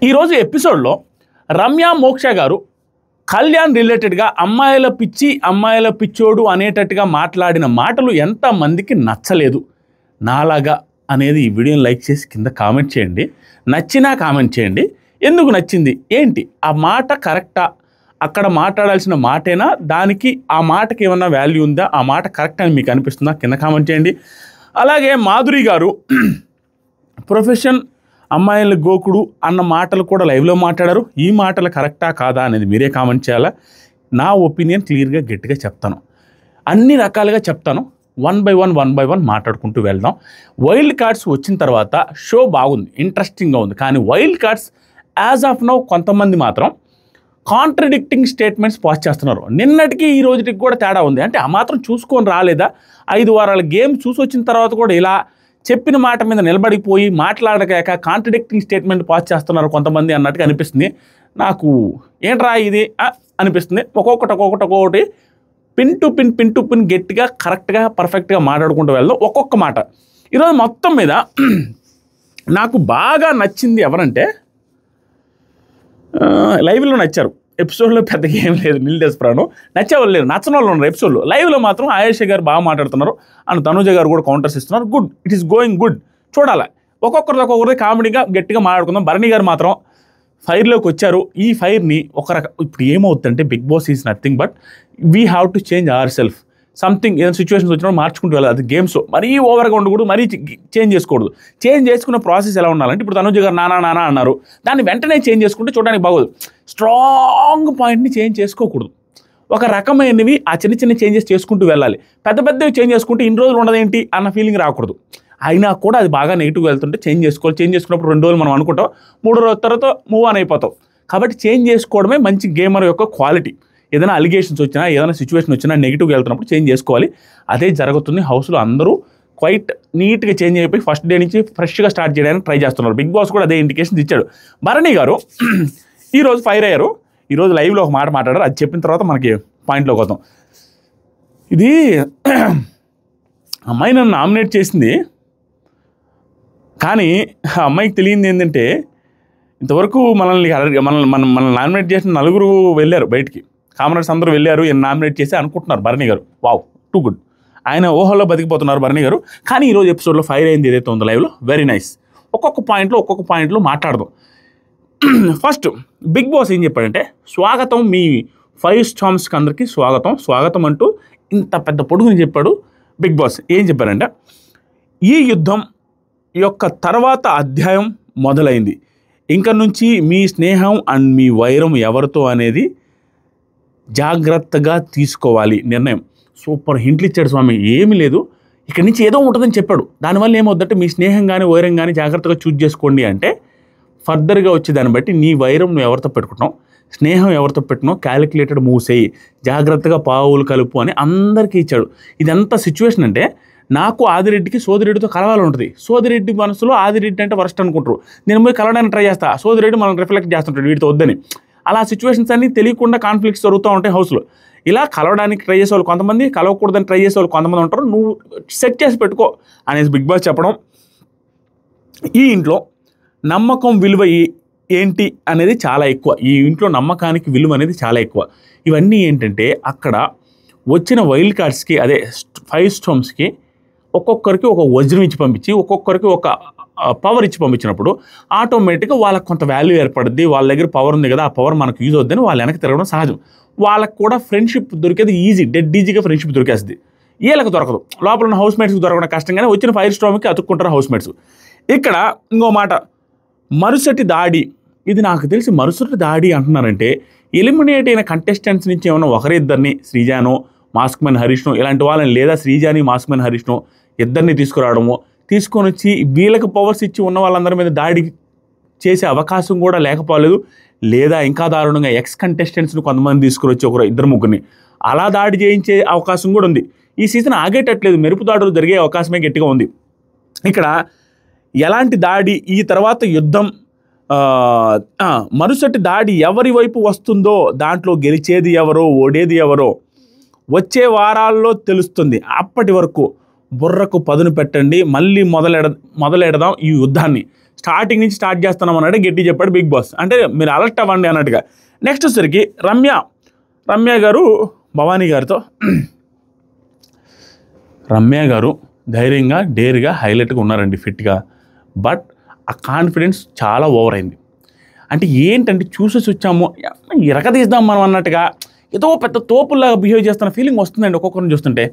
ఈరోజు ఎపిసోడ్లో రమ్య మోక్ష గారు కళ్యాణ్ రిలేటెడ్గా అమ్మాయిల పిచ్చి అమ్మాయిల పిచ్చోడు అనేటట్టుగా మాట్లాడిన మాటలు ఎంతమందికి నచ్చలేదు నాలాగా అనేది ఈ వీడియోని లైక్ చేసి కింద కామెంట్ చేయండి. నచ్చినా కామెంట్ చేయండి. ఎందుకు నచ్చింది ఏంటి, ఆ మాట కరెక్టా, అక్కడ మాట్లాడాల్సిన మాటేనా, దానికి ఆ మాటకి ఏమన్నా వాల్యూ ఉందా, ఆ మాట కరెక్ట్ అని మీకు అనిపిస్తుందా కింద కామెంట్ చేయండి. అలాగే మాధురి గారు ప్రొఫెషన్ అమ్మాయిల గోకుడు అన్న మాటలు కూడా లైవ్లో మాట్లాడారు. ఈ మాటలు కరెక్టా కాదా అనేది మీరే కామెంట్ చేయాలా. నా ఒపీనియన్ క్లియర్గా గట్టిగా చెప్తాను, అన్ని రకాలుగా చెప్తాను. వన్ బై వన్ మాట్లాడుకుంటూ వెళ్దాం. వైల్డ్ కార్డ్స్ వచ్చిన తర్వాత షో బాగుంది, ఇంట్రెస్టింగ్గా ఉంది. కానీ wild cards as of now కొంతమంది మాత్రం కాంట్రడిక్టింగ్ స్టేట్మెంట్స్ పాస్ చేస్తున్నారు. నిన్నటికి ఈ రోజుకి కూడా తేడా ఉంది. అంటే ఆ మాత్రం చూసుకొని రాలేదా? 5 వారాల గేమ్ చూసి వచ్చిన తర్వాత కూడా ఇలా చెప్పిన మాట మీద నిలబడిపోయి మాట్లాడక కాంట్రడిక్టింగ్ స్టేట్మెంట్ పాస్ చేస్తున్నారు కొంతమంది అన్నట్టుగా అనిపిస్తుంది. నాకు ఏంట్రా ఇది అనిపిస్తుంది. ఒక్కొక్కటి పిన్ టు పిన్ గట్టిగా కరెక్ట్గా పర్ఫెక్ట్గా మాట్లాడుకుంటూ వెళ్దాం. ఒక్కొక్క మాట ఈరోజు మొత్తం మీద నాకు బాగా నచ్చింది ఎవరంటే, లైవ్లో నచ్చారు, ఎపిసోడ్లో పెద్దగా ఏం లేదు, నిల్దేశపురాను నచ్చేవాళ్ళు లేదు, నచ్చని వాళ్ళు ఉన్నారు. ఎపిసోడ్లో లైవ్లో మాత్రం ఆయేష గారు బాగా మాట్లాడుతున్నారు అండ్ తనుజ గారు కూడా కౌంటర్స్ ఇస్తున్నారు. Good, it is going good. చూడాలి, ఒక్కొక్కరిది కామెడీగా గట్టిగా మాట్లాడుకుందాం. భరణి గారు మాత్రం ఫైర్లోకి వచ్చారు. ఈ ఫైర్ని ఇప్పుడు ఏమవుతుందంటే, Bigg Boss is nothing but we have to change our self. Something ఏదైనా సిచ్యువేషన్స్ వచ్చినప్పుడు మార్చుకుంటూ వెళ్ళాలి. అది గేమ్స్ మరీ ఓవర్గా ఉండకూడదు, మరీ చేంజ్ చేసుకోకూడదు. చేంజ్ చేసుకున్న ప్రాసెస్ ఎలా ఉండాలంటే, ఇప్పుడు తనుజ గారు నానా అన్నారు, దాన్ని వెంటనే చేంజ్ చేసుకుంటే చూడడానికి బాగోదు. స్ట్రాంగ్ పాయింట్ని చేంజ్ చేసుకోకూడదు. ఒక రకమైనవి ఆ చిన్న చేంజెస్ చేసుకుంటూ వెళ్ళాలి. పెద్దవి చేంజ్ చేసుకుంటే ఇన్ని రోజులు ఉండదేంటి అన్న ఫీలింగ్ రాకూడదు. అయినా కూడా అది బాగా నెగిటివ్గా వెళ్తుంటే చేంజ్ చేసుకోవాలి. చేంజ్ చేసుకున్నప్పుడు 2 రోజులు మనం అనుకుంటాం, 3 రోజుల తర్వాత మూవ్ ఆన్ అయిపోతాం. కాబట్టి చేంజ్ చేసుకోవడమే మంచి గేమర్ యొక్క క్వాలిటీ. ఏదైనా అలిగేషన్స్ వచ్చినా, ఏదైనా సిచ్యువేషన్ వచ్చినా నెగిటివ్గా వెళ్తున్నప్పుడు చేంజ్ చేసుకోవాలి. అదే జరుగుతుంది. హౌస్లో అందరూ క్వైట్ నీట్గా చేంజ్ అయిపోయి ఫస్ట్ డే నుంచి ఫ్రెష్గా స్టార్ట్ చేయడానికి ట్రై చేస్తున్నారు. బిగ్ బాస్ కూడా అదే ఇండికేషన్స్ ఇచ్చాడు. భరణి గారు ఈరోజు ఫైర్ అయ్యారు. ఈరోజు లైవ్లో ఒక మాట మాట్లాడారు. అది చెప్పిన తర్వాత మనకి పాయింట్లోకి వద్దాం. ఇది అమ్మాయి నన్ను నామినేట్ చేసింది, కానీ ఆ అమ్మాయికి తెలియంది ఏంటంటే, ఇంతవరకు మనల్ని నామినేట్ చేసిన 4 వెళ్ళారు బయటికి. కామనర్స్ అందరూ వెళ్ళారు, నామినేట్ చేసి అనుకుంటున్నారు Bharani garu. Wow, too good. ఆయన ఊహల్లో బతికిపోతున్నారు భరణి గారు. కానీ ఈరోజు ఎపిసోడ్లో ఫైర్ అయింది ఏదైతే ఉందో లైవ్లో, వెరీ నైస్. ఒక్కొక్క పాయింట్లో మాట్లాడదాం. ఫస్ట్ బిగ్ బాస్ ఏం చెప్పాడంటే, స్వాగతం మీ 5 స్టార్మ్స్కి అందరికీ స్వాగతం అంటూ ఇంత పెద్ద పొడుగుని చెప్పాడు బిగ్ బాస్. ఏం చెప్పారంటే, ఈ యుద్ధం యొక్క తర్వాత అధ్యాయం మొదలైంది. ఇంక నుంచి మీ స్నేహం అండ్ మీ వైరం ఎవరితో అనేది జాగ్రత్తగా తీసుకోవాలి నిర్ణయం. సూపర్ హింట్లు ఇచ్చాడు స్వామి. ఏమీ లేదు, ఇక్కడి నుంచి ఏదో ఉంటుందని చెప్పాడు. దానివల్ల ఏమవుతుందంటే, మీ స్నేహం కానీ వైరం కానీ జాగ్రత్తగా చూజ్ చేసుకోండి అంటే, ఫర్దర్గా వచ్చే దాన్ని బట్టి నీ వైరం నువ్వు ఎవరితో పెట్టుకుంటున్నావు, స్నేహం ఎవరితో పెట్టుకున్నావు, క్యాలిక్యులేటెడ్ మూవ్స్ అయ్యి జాగ్రత్తగా పావులు కలుపు అని అందరికీ ఇచ్చాడు. ఇదంతా సిచ్యువేషన్ అంటే, నాకు ఆదిరెడ్డికి సోదిరెడ్డితో కలవాలి ఉంటుంది. సోదిరెడ్డి మనసులో ఆదిరెడ్డి అంటే వర్స్ట్ అనుకుంటారు. నేను పోయి కలవడానికి ట్రై చేస్తా, సోదిరెడ్డి మనం రిఫ్లెక్ట్ చేస్తుంటాడు వీటితో వద్దని. అలా సిచ్యువేషన్స్ అన్నీ తెలియకుండా కాన్ఫ్లిక్ట్స్ జరుగుతూ ఉంటాయి హౌస్లో. ఇలా కలవడానికి ట్రై చేసేవాళ్ళు కొంతమంది, కలవకూడదని ట్రై చేసేవాళ్ళు కొంతమంది ఉంటారు. నువ్వు సెట్ చేసి పెట్టుకో అనేసి బిగ్ బాస్ చెప్పడం. ఈ ఇంట్లో నమ్మకం విలువ ఏంటి అనేది చాలా ఎక్కువ. ఈ ఇంట్లో నమ్మకానికి విలువ అనేది చాలా ఎక్కువ. ఇవన్నీ ఏంటంటే, అక్కడ వచ్చిన వైల్డ్ కార్డ్స్కి, అదే 5 స్టార్మ్స్కి ఒక్కొక్కరికి ఒక వజ్రం ఇచ్చి పంపించి, ఒక్కొక్కరికి ఒక పవర్ ఇచ్చి పంపించినప్పుడు ఆటోమేటిక్గా వాళ్ళకి కొంత వాల్యూ ఏర్పడుద్ది. వాళ్ళ దగ్గర పవర్ ఉంది కదా, ఆ పవర్ మనకు యూజ్ అవుద్దని వాళ్ళు వెనక్కి తిరగడం సహజం. వాళ్ళకు కూడా ఫ్రెండ్షిప్ దొరికేది డెడ్ ఈజీగా ఫ్రెండ్షిప్ దొరికేస్తుంది. వీళ్ళకి దొరకదు. లోపల ఉన్న హౌస్ మేట్స్కి దొరకడం కష్టంగానే వచ్చిన 5 స్టార్మ్కి అతుక్కుంటారు హౌస్ మేట్స్. ఇక్కడ ఇంకో మాట, మరుసటి దాడి. ఇది నాకు తెలిసి మరుసటి దాడి అంటున్నారంటే, ఎలిమినేట్ అయిన కంటెస్టెంట్స్ నుంచి ఏమైనా ఒకరిద్దరిని, శ్రీజానో మాస్క్ మ్యాన్ హరీష్నో ఇలాంటి వాళ్ళని, లేదా శ్రీజాని మాస్క్ మ్యాన్ హరీష్నో ఇద్దరిని తీసుకొని వచ్చి వీళ్ళకి పవర్స్ ఇచ్చి ఉన్న వాళ్ళందరి మీద దాడి చేసే అవకాశం కూడా లేకపోలేదు. లేదా ఇంకా దారుణంగా ఎక్స్ కంటెస్టెంట్స్ని కొంతమంది తీసుకుని వచ్చి 1-2-3 అలా దాడి చేయించే అవకాశం కూడా ఉంది. ఈ సీజన్ ఆగేటట్లేదు, మెరుపు దాడులు జరిగే అవకాశమే గట్టిగా ఉంది. ఇక్కడ ఎలాంటి దాడి, ఈ తర్వాత యుద్ధం, మరుసటి దాడి ఎవరి వైపు వస్తుందో, దాంట్లో గెలిచేది ఎవరో ఓడేది ఎవరో వచ్చే వారాల్లో తెలుస్తుంది. అప్పటి వరకు బుర్రకు పదును పెట్టండి, మళ్ళీ మొదలెడదాం ఈ యుద్ధాన్ని. స్టార్టింగ్ నుంచి స్టార్ట్ చేస్తున్నాం అన్నట్టు గట్టి చెప్పాడు బిగ్ బాస్. అంటే మీరు అలర్ట్ అవ్వండి అన్నట్టుగా. నెక్స్ట్ వచ్చేసరికి రమ్య గారు భవానీ గారితో రమ్య గారు ధైర్యంగా డేర్గా హైలైట్గా ఉన్నారండి, ఫిట్గా. బట్ ఆ కాన్ఫిడెన్స్ చాలా ఓవర్ అయింది. అంటే ఏంటంటే చూసేసి వచ్చాము ఇరకదీద్దాం మనం అన్నట్టుగా ఏదో పెద్ద తోపుల్లాగా బిహేవ్ చేస్తున్న ఫీలింగ్ వస్తుందండి ఒక్కొక్కరిని చూస్తుంటే.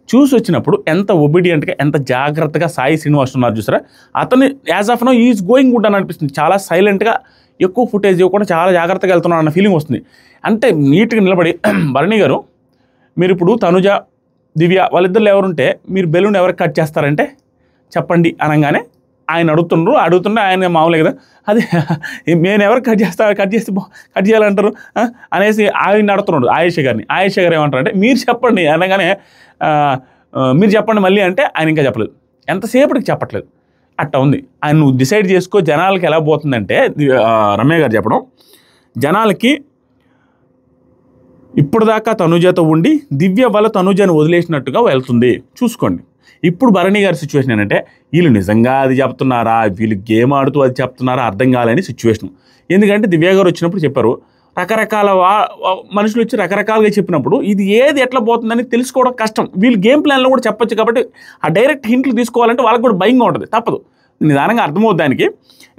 చూసి వచ్చినప్పుడు ఎంత ఒబీడియంట్గా ఎంత జాగ్రత్తగా సాయి శ్రీనివాస్ ఉన్నారు చూసారా, అతను as of now is going good అని అనిపిస్తుంది. చాలా సైలెంట్గా ఎక్కువ ఫుటేజ్ ఇవ్వకుండా చాలా జాగ్రత్తగా వెళ్తున్నాడు అన్న ఫీలింగ్ వస్తుంది. అంటే నీట్గా నిలబడి భరణి గారు మీరు ఇప్పుడు తనుజ దివ్య వాళ్ళిద్దరు ఎవరుంటే మీరు బెలూన్ ఎవరికి కట్ చేస్తారంటే చెప్పండి అనగానే ఆయన అడుగుతుండే ఆయన మామూలే కదా, అది నేను ఎవరికి కట్ చేయాలంటారు అనేసి ఆయన అడుగుతున్నాడు ఆయేష గారు ఏమంటారంటే మీరు చెప్పండి అనగానే మీరు చెప్పండి మళ్ళీ అంటే ఆయన ఇంకా చెప్పలేదు, ఎంతసేపటికి చెప్పట్లేదు. అట్టా ఉంది. ఆయన నువ్వు డిసైడ్ చేసుకో జనాలకి ఎలా పోతుందంటే రమ్య గారు చెప్పడం, జనాలకి ఇప్పుడు దాకా తనుజతో ఉండి దివ్య వల్ల తనుజను వదిలేసినట్టుగా వెళ్తుంది చూసుకోండి. ఇప్పుడు భరణి గారి సిచ్యువేషన్ ఏంటంటే వీళ్ళు నిజంగా అది చెప్తున్నారా, వీళ్ళు గేమ్ ఆడుతూ అది చెప్తున్నారా అర్థం కాలేని సిచ్యువేషన్. ఎందుకంటే దివ్య గారు వచ్చినప్పుడు చెప్పారు, రకరకాల మనుషులు వచ్చి రకరకాలుగా చెప్పినప్పుడు ఇది ఏది ఎట్లా పోతుందని తెలుసుకోవడం కష్టం. వీళ్ళు గేమ్ ప్లాన్లో కూడా చెప్పొచ్చు కాబట్టి ఆ డైరెక్ట్ హింట్లు తీసుకోవాలంటే వాళ్ళకి కూడా భయంగా ఉంటుంది, తప్పదు, నిదానంగా అర్థమవుతుంది దానికి.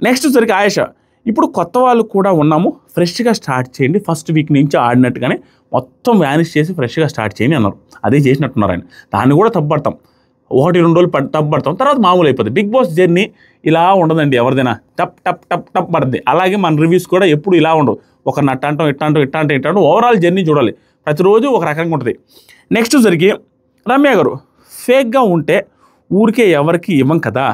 నెక్స్ట్ సరికి ఆయేష, ఇప్పుడు కొత్త వాళ్ళు కూడా ఉన్నాము, ఫ్రెష్గా స్టార్ట్ చేయండి, ఫస్ట్ వీక్ నుంచి ఆడినట్టుగానే మొత్తం వ్యానిష్ చేసి ఫ్రెష్గా స్టార్ట్ చేయండి అన్నారు. అదే చేసినట్టున్నారు ఆయన. దాన్ని కూడా తప్పడతాం, 1-2 రోజులు తప్పడతాం, తర్వాత మామూలు అయిపోతుంది. బిగ్ బాస్ జర్నీ ఇలా ఉండదండి, ఎవరిదైనా టప్ పడుతుంది. అలాగే మన రివ్యూస్ కూడా ఎప్పుడు ఇలా ఉండవు, ఒకరిని ఇట్టాంటాం ఓవరాల్ జర్నీ చూడాలి. ప్రతిరోజు ఒక రకంగా ఉంటుంది. నెక్స్ట్ సరికి రమ్య గారు ఫేక్గా ఉంటే ఊరికే ఎవరికి ఇవ్వం కదా,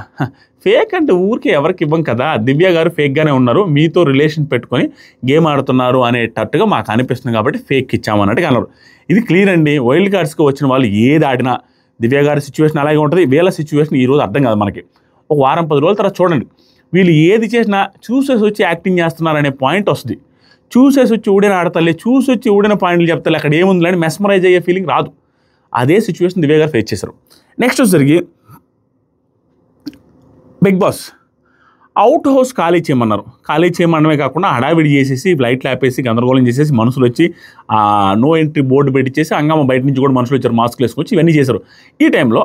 ఫేక్ అంటే ఊరికే ఎవరికి ఇవ్వం కదా, దివ్య గారు ఫేక్గానే ఉన్నారు, మీతో రిలేషన్ పెట్టుకొని గేమ్ ఆడుతున్నారు అనేటట్టుగా మాకు అనిపిస్తుంది కాబట్టి ఫేక్ ఇచ్చామన్నట్టుగా అన్నారు. ఇది క్లియర్ అండి. వైల్డ్ కార్డ్స్కి వచ్చిన వాళ్ళు ఏది ఆడినా దివ్య గారి సిచ్యువేషన్ అలాగే ఉంటుంది, వీళ్ళ సిచ్యువేషన్ ఈరోజు అర్థం కాదు మనకి. ఒక 10 రోజుల తర్వాత చూడండి, వీళ్ళు ఏది చేసినా చూసేసి వచ్చి యాక్టింగ్ చేస్తున్నారనే పాయింట్ వస్తుంది. చూసేసి వచ్చి ఊడిన ఆడతలే, చూసి వచ్చి ఊడిన పాయింట్లు చెప్తారు, అక్కడ ఏముందని మెస్మరైజ్ అయ్యే ఫీలింగ్ రాదు. అదే సిచ్యువేషన్ దివ్య గారు ఫేస్ చేశారు. నెక్స్ట్ వచ్చేసరికి బిగ్ బాస్ అవుట్ హౌస్ ఖాళీ చేయమన్నారు. ఖాళీ చేయమనమే కాకుండా హడావిడి చేసేసి లైట్లు ఆపేసి గందరగోళం చేసేసి మనుషులు వచ్చి నో ఎంట్రీ బోర్డు పెట్టించేసి హంగామా బయట నుంచి కూడా మనుషులు వచ్చారు, మాస్క్లు వేసుకొచ్చి ఇవన్నీ చేశారు. ఈ టైంలో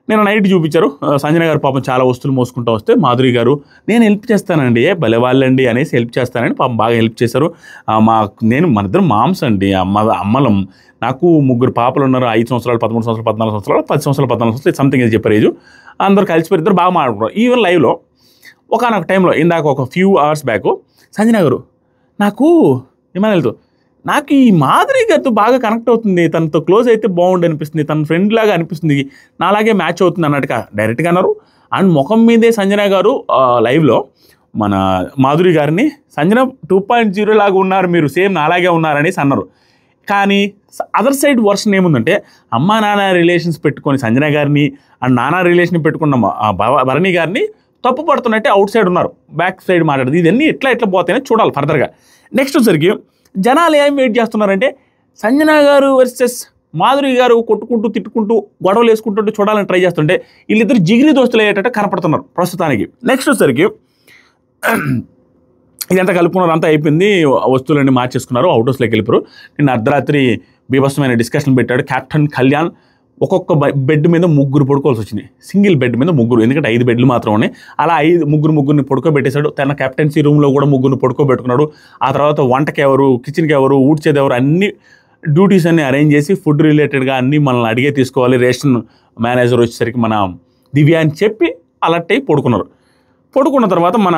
నేను నైట్ చూపించారు, సంజన గారు పాపం చాలా వస్తువులు మోసుకుంటూ వస్తే మాధురి గారు నేను హెల్ప్ చేస్తానండి, భలే వాళ్ళండి అనేసి హెల్ప్ చేస్తానని పాపం బాగా హెల్ప్ చేశారు. మన ఇద్దరు మామ్స్ అండి, అమ్మలం, నాకు 3 పాపలు ఉన్నారు, 5 సంవత్సరాలు 13 సంవత్సరాలు 14 సంవత్సరాలు 10 సంవత్సరాలు 14 సంవత్సరాలు సంథింగ్ ఏది చెప్పారు ఏజ్. అందరూ కలిసిపోయి ఇద్దరు బాగా మాట్లాడుకున్నారు. ఈవెన్ లైవ్లో ఒకనొక టైంలో ఇందాక ఒక ఫ్యూ అవర్స్ బ్యాక్ సంజన గారు నాకు హిమాలయలతో నాకు ఈ మాధురి గారితో బాగా కనెక్ట్ అవుతుంది, తనతో క్లోజ్ అయితే బాగుండు అనిపిస్తుంది, తన ఫ్రెండ్ లాగా అనిపిస్తుంది, నాలాగే మ్యాచ్ అవుతుంది అన్నట్టుగా డైరెక్ట్గా అన్నారు. అండ్ ముఖం మీదే సంజన గారు లైవ్లో మన మాధురి గారిని సంజన 2.0 లాగా ఉన్నారు మీరు, సేమ్ నాలాగే ఉన్నారనేసి అన్నారు. కానీ అదర్ సైడ్ వర్షన్ ఏముందంటే అమ్మా నాన్న రిలేషన్స్ పెట్టుకొని సంజన గారిని అండ్ నాన్న రిలేషన్ పెట్టుకున్న భరణి గారిని తప్పు పడుతున్నట్టే అవుట్ సైడ్ ఉన్నారు, బ్యాక్ సైడ్ మాట్లాడదు. ఇవన్నీ ఎట్లా పోతాయని చూడాలి ఫర్దర్గా. నెక్స్ట్ వచ్చరికి జనాలు ఏం వెయిట్ చేస్తున్నారంటే సంజన గారు వర్సెస్ మాధురి గారు కొట్టుకుంటూ తిట్టుకుంటూ గొడవలు వేసుకుంటుంటే చూడాలని ట్రై చేస్తుంటే వీళ్ళిద్దరు జిగిరి దోస్తులు అయ్యేటట్టు కనపడుతున్నారు ప్రస్తుతానికి. నెక్స్ట్ వచ్చరికి ఇదంతా కలుపుకున్నారు, అంతా అయిపోయింది, వస్తువులన్నీ మార్చేసుకున్నారు, అవుట్ హౌస్లోకి వెళ్ళిపోయారు. నిన్న అర్ధరాత్రి బీభత్సమైన డిస్కషన్ పెట్టాడు కెప్టెన్ కళ్యాణ్. ఒక్కొక్క బెడ్ మీద 3 పడుకోవాల్సి వచ్చింది, సింగిల్ బెడ్ మీద 3, ఎందుకంటే 5 బెడ్లు మాత్రం ఉన్నాయి. అలా 3 పడుకోబెట్టేశాడు. తన కెప్టెన్సీ రూమ్లో కూడా 3 పడుకోబెట్టుకున్నాడు. ఆ తర్వాత వంటకి ఎవరు, కిచెన్కి ఎవరు, ఊడ్చేది ఎవరు, అన్ని డ్యూటీస్ అన్ని అరేంజ్ చేసి ఫుడ్ రిలేటెడ్గా అన్నీ మనల్ని అడిగే తీసుకోవాలి, రేషన్ మేనేజర్ వచ్చేసరికి మన దివ్య అని చెప్పి అలర్ట్ అయ్యి పడుకున్న తర్వాత మన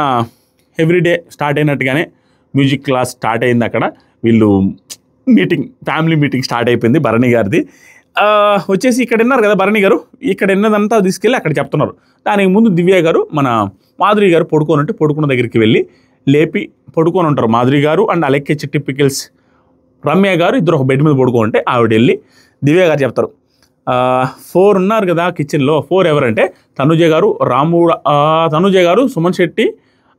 ఎవ్రీడే స్టార్ట్ అయినట్టుగానే మ్యూజిక్ క్లాస్ స్టార్ట్ అయింది. అక్కడ వీళ్ళు ఫ్యామిలీ మీటింగ్ స్టార్ట్ అయిపోయింది భరణి గారిది. వచ్చేసి ఇక్కడ విన్నారు కదా భరణి గారు, ఇక్కడ విన్నదంతా తీసుకెళ్ళి అక్కడ చెప్తున్నారు. దానికి ముందు దివ్య గారు మన మాధురి గారు పడుకున్న దగ్గరికి వెళ్ళి లేపి పడుకొని ఉంటారు. మాధురి గారు అండ్ అలెక్కే టిపికల్స్ రమ్య గారు ఇద్దరు ఒక బెడ్ మీద పడుకుంటే ఆవిడ వెళ్ళి దివ్య గారు చెప్తారు 4 ఉన్నారు కదా కిచెన్లో, 4 ఎవరంటే తనుజ గారు సుమన్ శెట్టి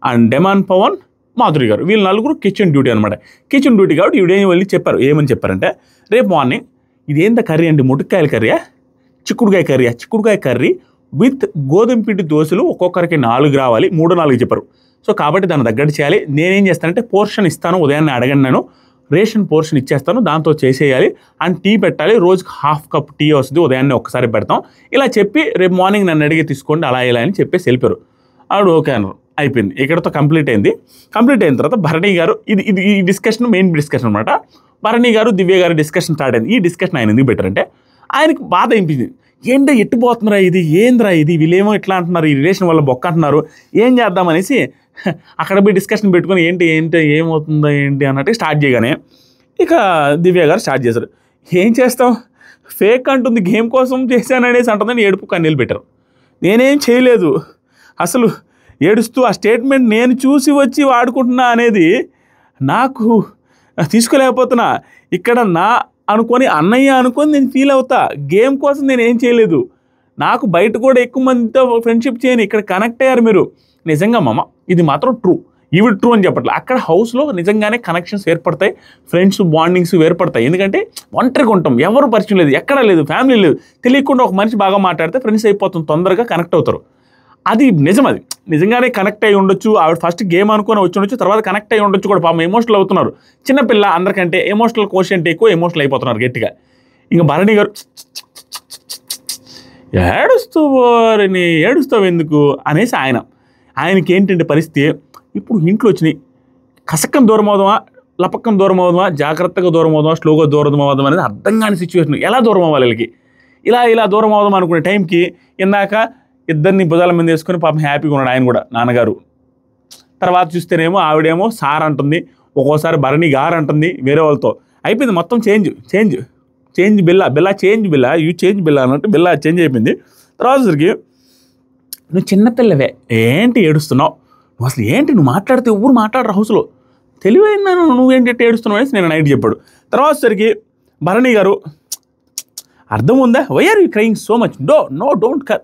అండ్ డెమాన్ పవన్ మాధురి గారు, వీళ్ళు 4 కిచెన్ డ్యూటీ అనమాట. కిచెన్ డ్యూటీ కాబట్టి ఈవిడేం వెళ్ళి ఏమని చెప్పారంటే రేపు మార్నింగ్ ఇదేంత కర్రీ అండి, ముటికాయల కర్రీయా చిక్కుడుకాయ కర్రీ విత్ గోధుమ పిండి దోశలు ఒక్కొక్కరికి 4 రావాలి, 3-4 చెప్పారు. సో కాబట్టి దాన్ని తగ్గట్టు చేయాలి. నేనేం చేస్తానంటే పోర్షన్ ఇస్తాను, ఉదయాన్నే అడగండి, నేను రేషన్ పోర్షన్ ఇచ్చేస్తాను, దాంతో చేసేయాలి. అండ్ టీ పెట్టాలి, రోజుకి హాఫ్ కప్ టీ వస్తుంది, ఉదయాన్నే ఒక్కసారి పెడతాం. ఇలా చెప్పి రేపు మార్నింగ్ నన్ను అడిగి తీసుకోండి అలా ఇలా అని చెప్పేసి వెళ్ళిపోయారు. ఆవిడ ఓకే అన్నారు. అయిపోయింది, ఇక్కడతో కంప్లీట్ అయింది. కంప్లీట్ అయిన తర్వాత భరణి గారు ఈ డిస్కషన్ మెయిన్ డిస్కషన్ అనమాట. భరణి గారు దివ్య గారు డిస్కషన్ స్టార్ట్ అయింది. ఈ డిస్కషన్ ఆయన ఎందుకు పెట్టారంటే ఆయనకి బాధ అనిపించింది. ఏంటో ఎట్టుపోతున్నారా ఇది, ఏంద్రా ఇది, వీళ్ళేమో ఇట్లా అంటున్నారు, ఈ రిలేషన్ వల్ల బొక్క అంటున్నారు, ఏం చేద్దామనేసి అక్కడ పోయి డిస్కషన్ పెట్టుకొని ఏంటి ఏమవుతుందో ఏంటి అన్నట్టు స్టార్ట్ చేయగానే ఇక దివ్య గారు స్టార్ట్ చేశారు. ఏం చేస్తాం, ఫేక్ అంటుంది, గేమ్ కోసం చేశాననేసి అంటుందని ఏడుపు కన్నీళ్ళు పెట్టారు. నేనేం చేయలేదు, అసలు ఏడుస్తూ ఆ స్టేట్మెంట్ నేను చూసి వచ్చి వాడుకుంటున్నా అనేది నాకు తీసుకోలేకపోతున్నా. ఇక్కడ నా అనుకొని అన్నయ్య అనుకొని నేను ఫీల్ అవుతా, గేమ్ కోసం నేను ఏం చేయలేదు. నాకు బయట కూడా ఎక్కువ మందితో ఫ్రెండ్షిప్ చేయను, ఇక్కడ కనెక్ట్ అయ్యారు మీరు. నిజంగా మామ ఇది మాత్రం ట్రూ, ఇవి ట్రూ అని చెప్పట్లేదు. అక్కడ హౌస్లో నిజంగానే కనెక్షన్స్ ఏర్పడతాయి, ఫ్రెండ్స్ బాండింగ్స్ ఏర్పడతాయి. ఎందుకంటే ఒంటరిగా ఉంటాం, ఎవరు పరిచయం లేదు, ఎక్కడ లేదు, ఫ్యామిలీ లేదు, తెలియకుండా ఒక మనిషి బాగా మాట్లాడితే ఫ్రెండ్స్ అయిపోతుంది, తొందరగా కనెక్ట్ అవుతారు. అది నిజం, అది నిజంగానే కనెక్ట్ అయ్యి ఉండొచ్చు. ఆవిడ ఫస్ట్ గేమ్ అనుకుని వచ్చి ఉండొచ్చు, తర్వాత కనెక్ట్ అయ్యి ఉండొచ్చు కూడా. పాపం ఎమోషనల్ అవుతున్నారు, చిన్నపిల్ల అందరికంటే ఎమోషనల్ కోషెంట్ ఎక్కువ, ఎమోషనల్ అయిపోతున్నారు గట్టిగా. ఇంకా భరణి గారు ఏడుస్తావు ఎందుకు అనేసి ఆయనకి ఏంటంటే పరిస్థితి, ఇప్పుడు ఇంట్లో వచ్చినాయి, కసక్కం దూరం అవుదామా, లపక్కం దూరం అవుదామా, జాగ్రత్తగా దూరం అవుదామా, స్లోగా దూరం అవుదాం అనేది అర్థం కాని సిచ్యువేషన్. ఎలా దూరం అవ్వాలి వీళ్ళకి, ఇలా దూరం అవుదాం అనుకునే టైంకి ఇందాక ఇద్దరిని భుజాల మీద వేసుకొని పాపం హ్యాపీగా ఉన్నాడు ఆయన కూడా, నాన్నగారు. తర్వాత చూస్తేనేమో ఆవిడేమో సార్ అంటుంది, ఒక్కోసారి భరణి గారు అంటుంది వేరే వాళ్ళతో. అయిపోయింది మొత్తం చేంజ్ బిల్లా యూ చేంజ్ బిల్లా అన్నట్టు బిల్లా చేంజ్ అయిపోయింది. తర్వాత సరికి నువ్వు చిన్నపిల్లవే ఏంటి ఏడుస్తున్నావు, నువ్వు అసలు ఏంటి, నువ్వు మాట్లాడితే ఎవరు మాట్లాడరు హౌస్లో, తెలివైందా నువ్వేంటి ఏడుస్తున్నావు అనేసి నేను నైట్ చెప్పాడు. తర్వాత సరికి భరణి గారు అర్థం ఉందా, why are you crying so much,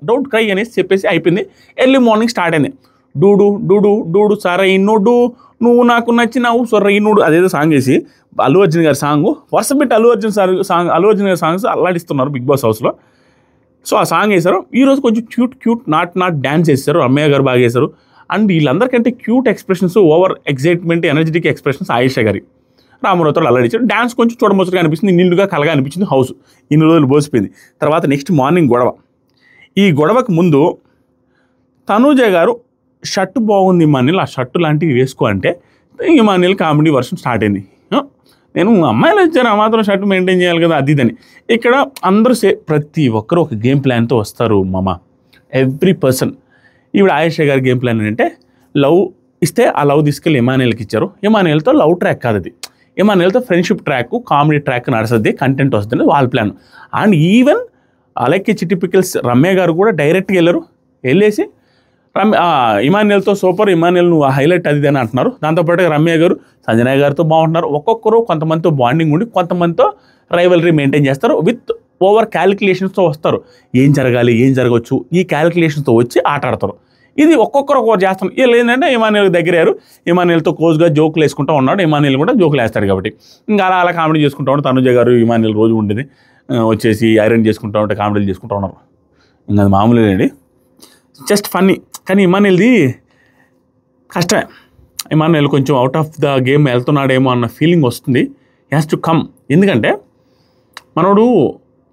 don't cry అనేసి చెప్పేసి అయిపోయింది. ఎర్లీ మార్నింగ్ స్టార్ట్ అయింది. డూడు సరైనోడు, నువ్వు నాకు నచ్చినావు సరైనోడు, అదేదో సాంగ్ వేసి అల్లు అర్జున్ గారి సాంగ్ వరుస పెట్టి అల్లు అర్జున్ గారి సాంగ్స్ అల్లాడిస్తున్నారు బిగ్ బాస్ హౌస్లో. సో ఆ సాంగ్ వేశారు. ఈరోజు కొంచెం క్యూట్ నాట్ డ్యాన్స్ వేస్తారు, రమ్య గారు బాగా వేశారు. అండ్ వీళ్ళందరికంటే cute expressions, over excitement, energetic expressions Ayesha గారి. రామరావుతో అల్లాడించారు. డ్యాన్స్ కొంచెం చూడముచ్చటగా అనిపిస్తుంది, నిండుగా కలగా అనిపించింది హౌస్. ఇన్ని రోజులు బోసిపోయింది. తర్వాత నెక్స్ట్ మార్నింగ్ గొడవ. ఈ గొడవకు ముందు తనూజ గారు షర్టు బాగుంది ఇమానిల్, ఆ షర్టు లాంటివి వేసుకో అంటే ఇమానిల్ కామెడీ వర్షన్ స్టార్ట్ అయింది. నేను అమ్మాయిలు వచ్చాను, ఆ మాత్రం షర్ట్ మెయింటైన్ చేయాలి కదా అది ఇదని. ఇక్కడ అందరూ ప్రతి ఒక్కరు ఒక గేమ్ ప్లాన్తో వస్తారు మామ, ఎవ్రీ పర్సన్. ఈవిడ ఆయేష గారి గేమ్ ప్లాన్ ఏంటంటే లవ్ ఇస్తే ఆ లవ్ తీసుకెళ్ళి ఇమానియల్కి ఇచ్చారు. ఇమానియల్తో లవ్ ట్రాక్ కాదు అది, ఇమానియల్తో ఫ్రెండ్షిప్ ట్రాక్, కామెడీ ట్రాక్ నడుస్తుంది, కంటెంట్ వస్తుంది, వాళ్ళ ప్లాన్. అండ్ ఈవెన్ అలాగే చిటిపికల్స్ రమ్య గారు కూడా డైరెక్ట్గా వెళ్ళేసి ఇమానియల్తో సూపర్, ఇమానియల్ నువ్వు హైలైట్ అది అని అంటున్నారు. దాంతోపాటు రమ్య గారు సంజనయ్య గారితో బాగుంటున్నారు. ఒక్కొక్కరు కొంతమందితో బాండింగ్ ఉండి కొంతమందితో రైవలరీ మెయింటైన్ చేస్తారు, విత్ ఓవర్ క్యాలిక్యులేషన్స్తో వస్తారు. ఏం జరగాలి, ఏం జరగవచ్చు, ఈ క్యాలిక్యులేషన్స్తో వచ్చి ఆట ఆడతారు. ఇది ఒక్కొక్కరు చేస్తాను. వీళ్ళు ఏంటంటే ఇమానియల్ దగ్గరయ్యారు, ఇమానియల్తో క్లోజ్గా జోకులు వేసుకుంటూ ఉన్నాడు, ఇమానియల్ కూడా జోకులు వేస్తాడు కాబట్టి ఇంకా అలా కామెడీ చేసుకుంటూ ఉంటాడు. తనుజ గారు ఇమానియల్ రోజు ఉండేది వచ్చేసి ఐరన్ చేసుకుంటూ ఉంటే కామెడీలు చేసుకుంటూ ఉన్నారు. ఇంకా అది మామూలుగానండి, జస్ట్ ఫన్నీ. కానీ ఇమానియల్ది కష్టమే. ఇమానియల్ కొంచెం అవుట్ ఆఫ్ ద గేమ్ వెళ్తున్నాడేమో అన్న ఫీలింగ్ వస్తుంది. Has to come. ఎందుకంటే మనోడు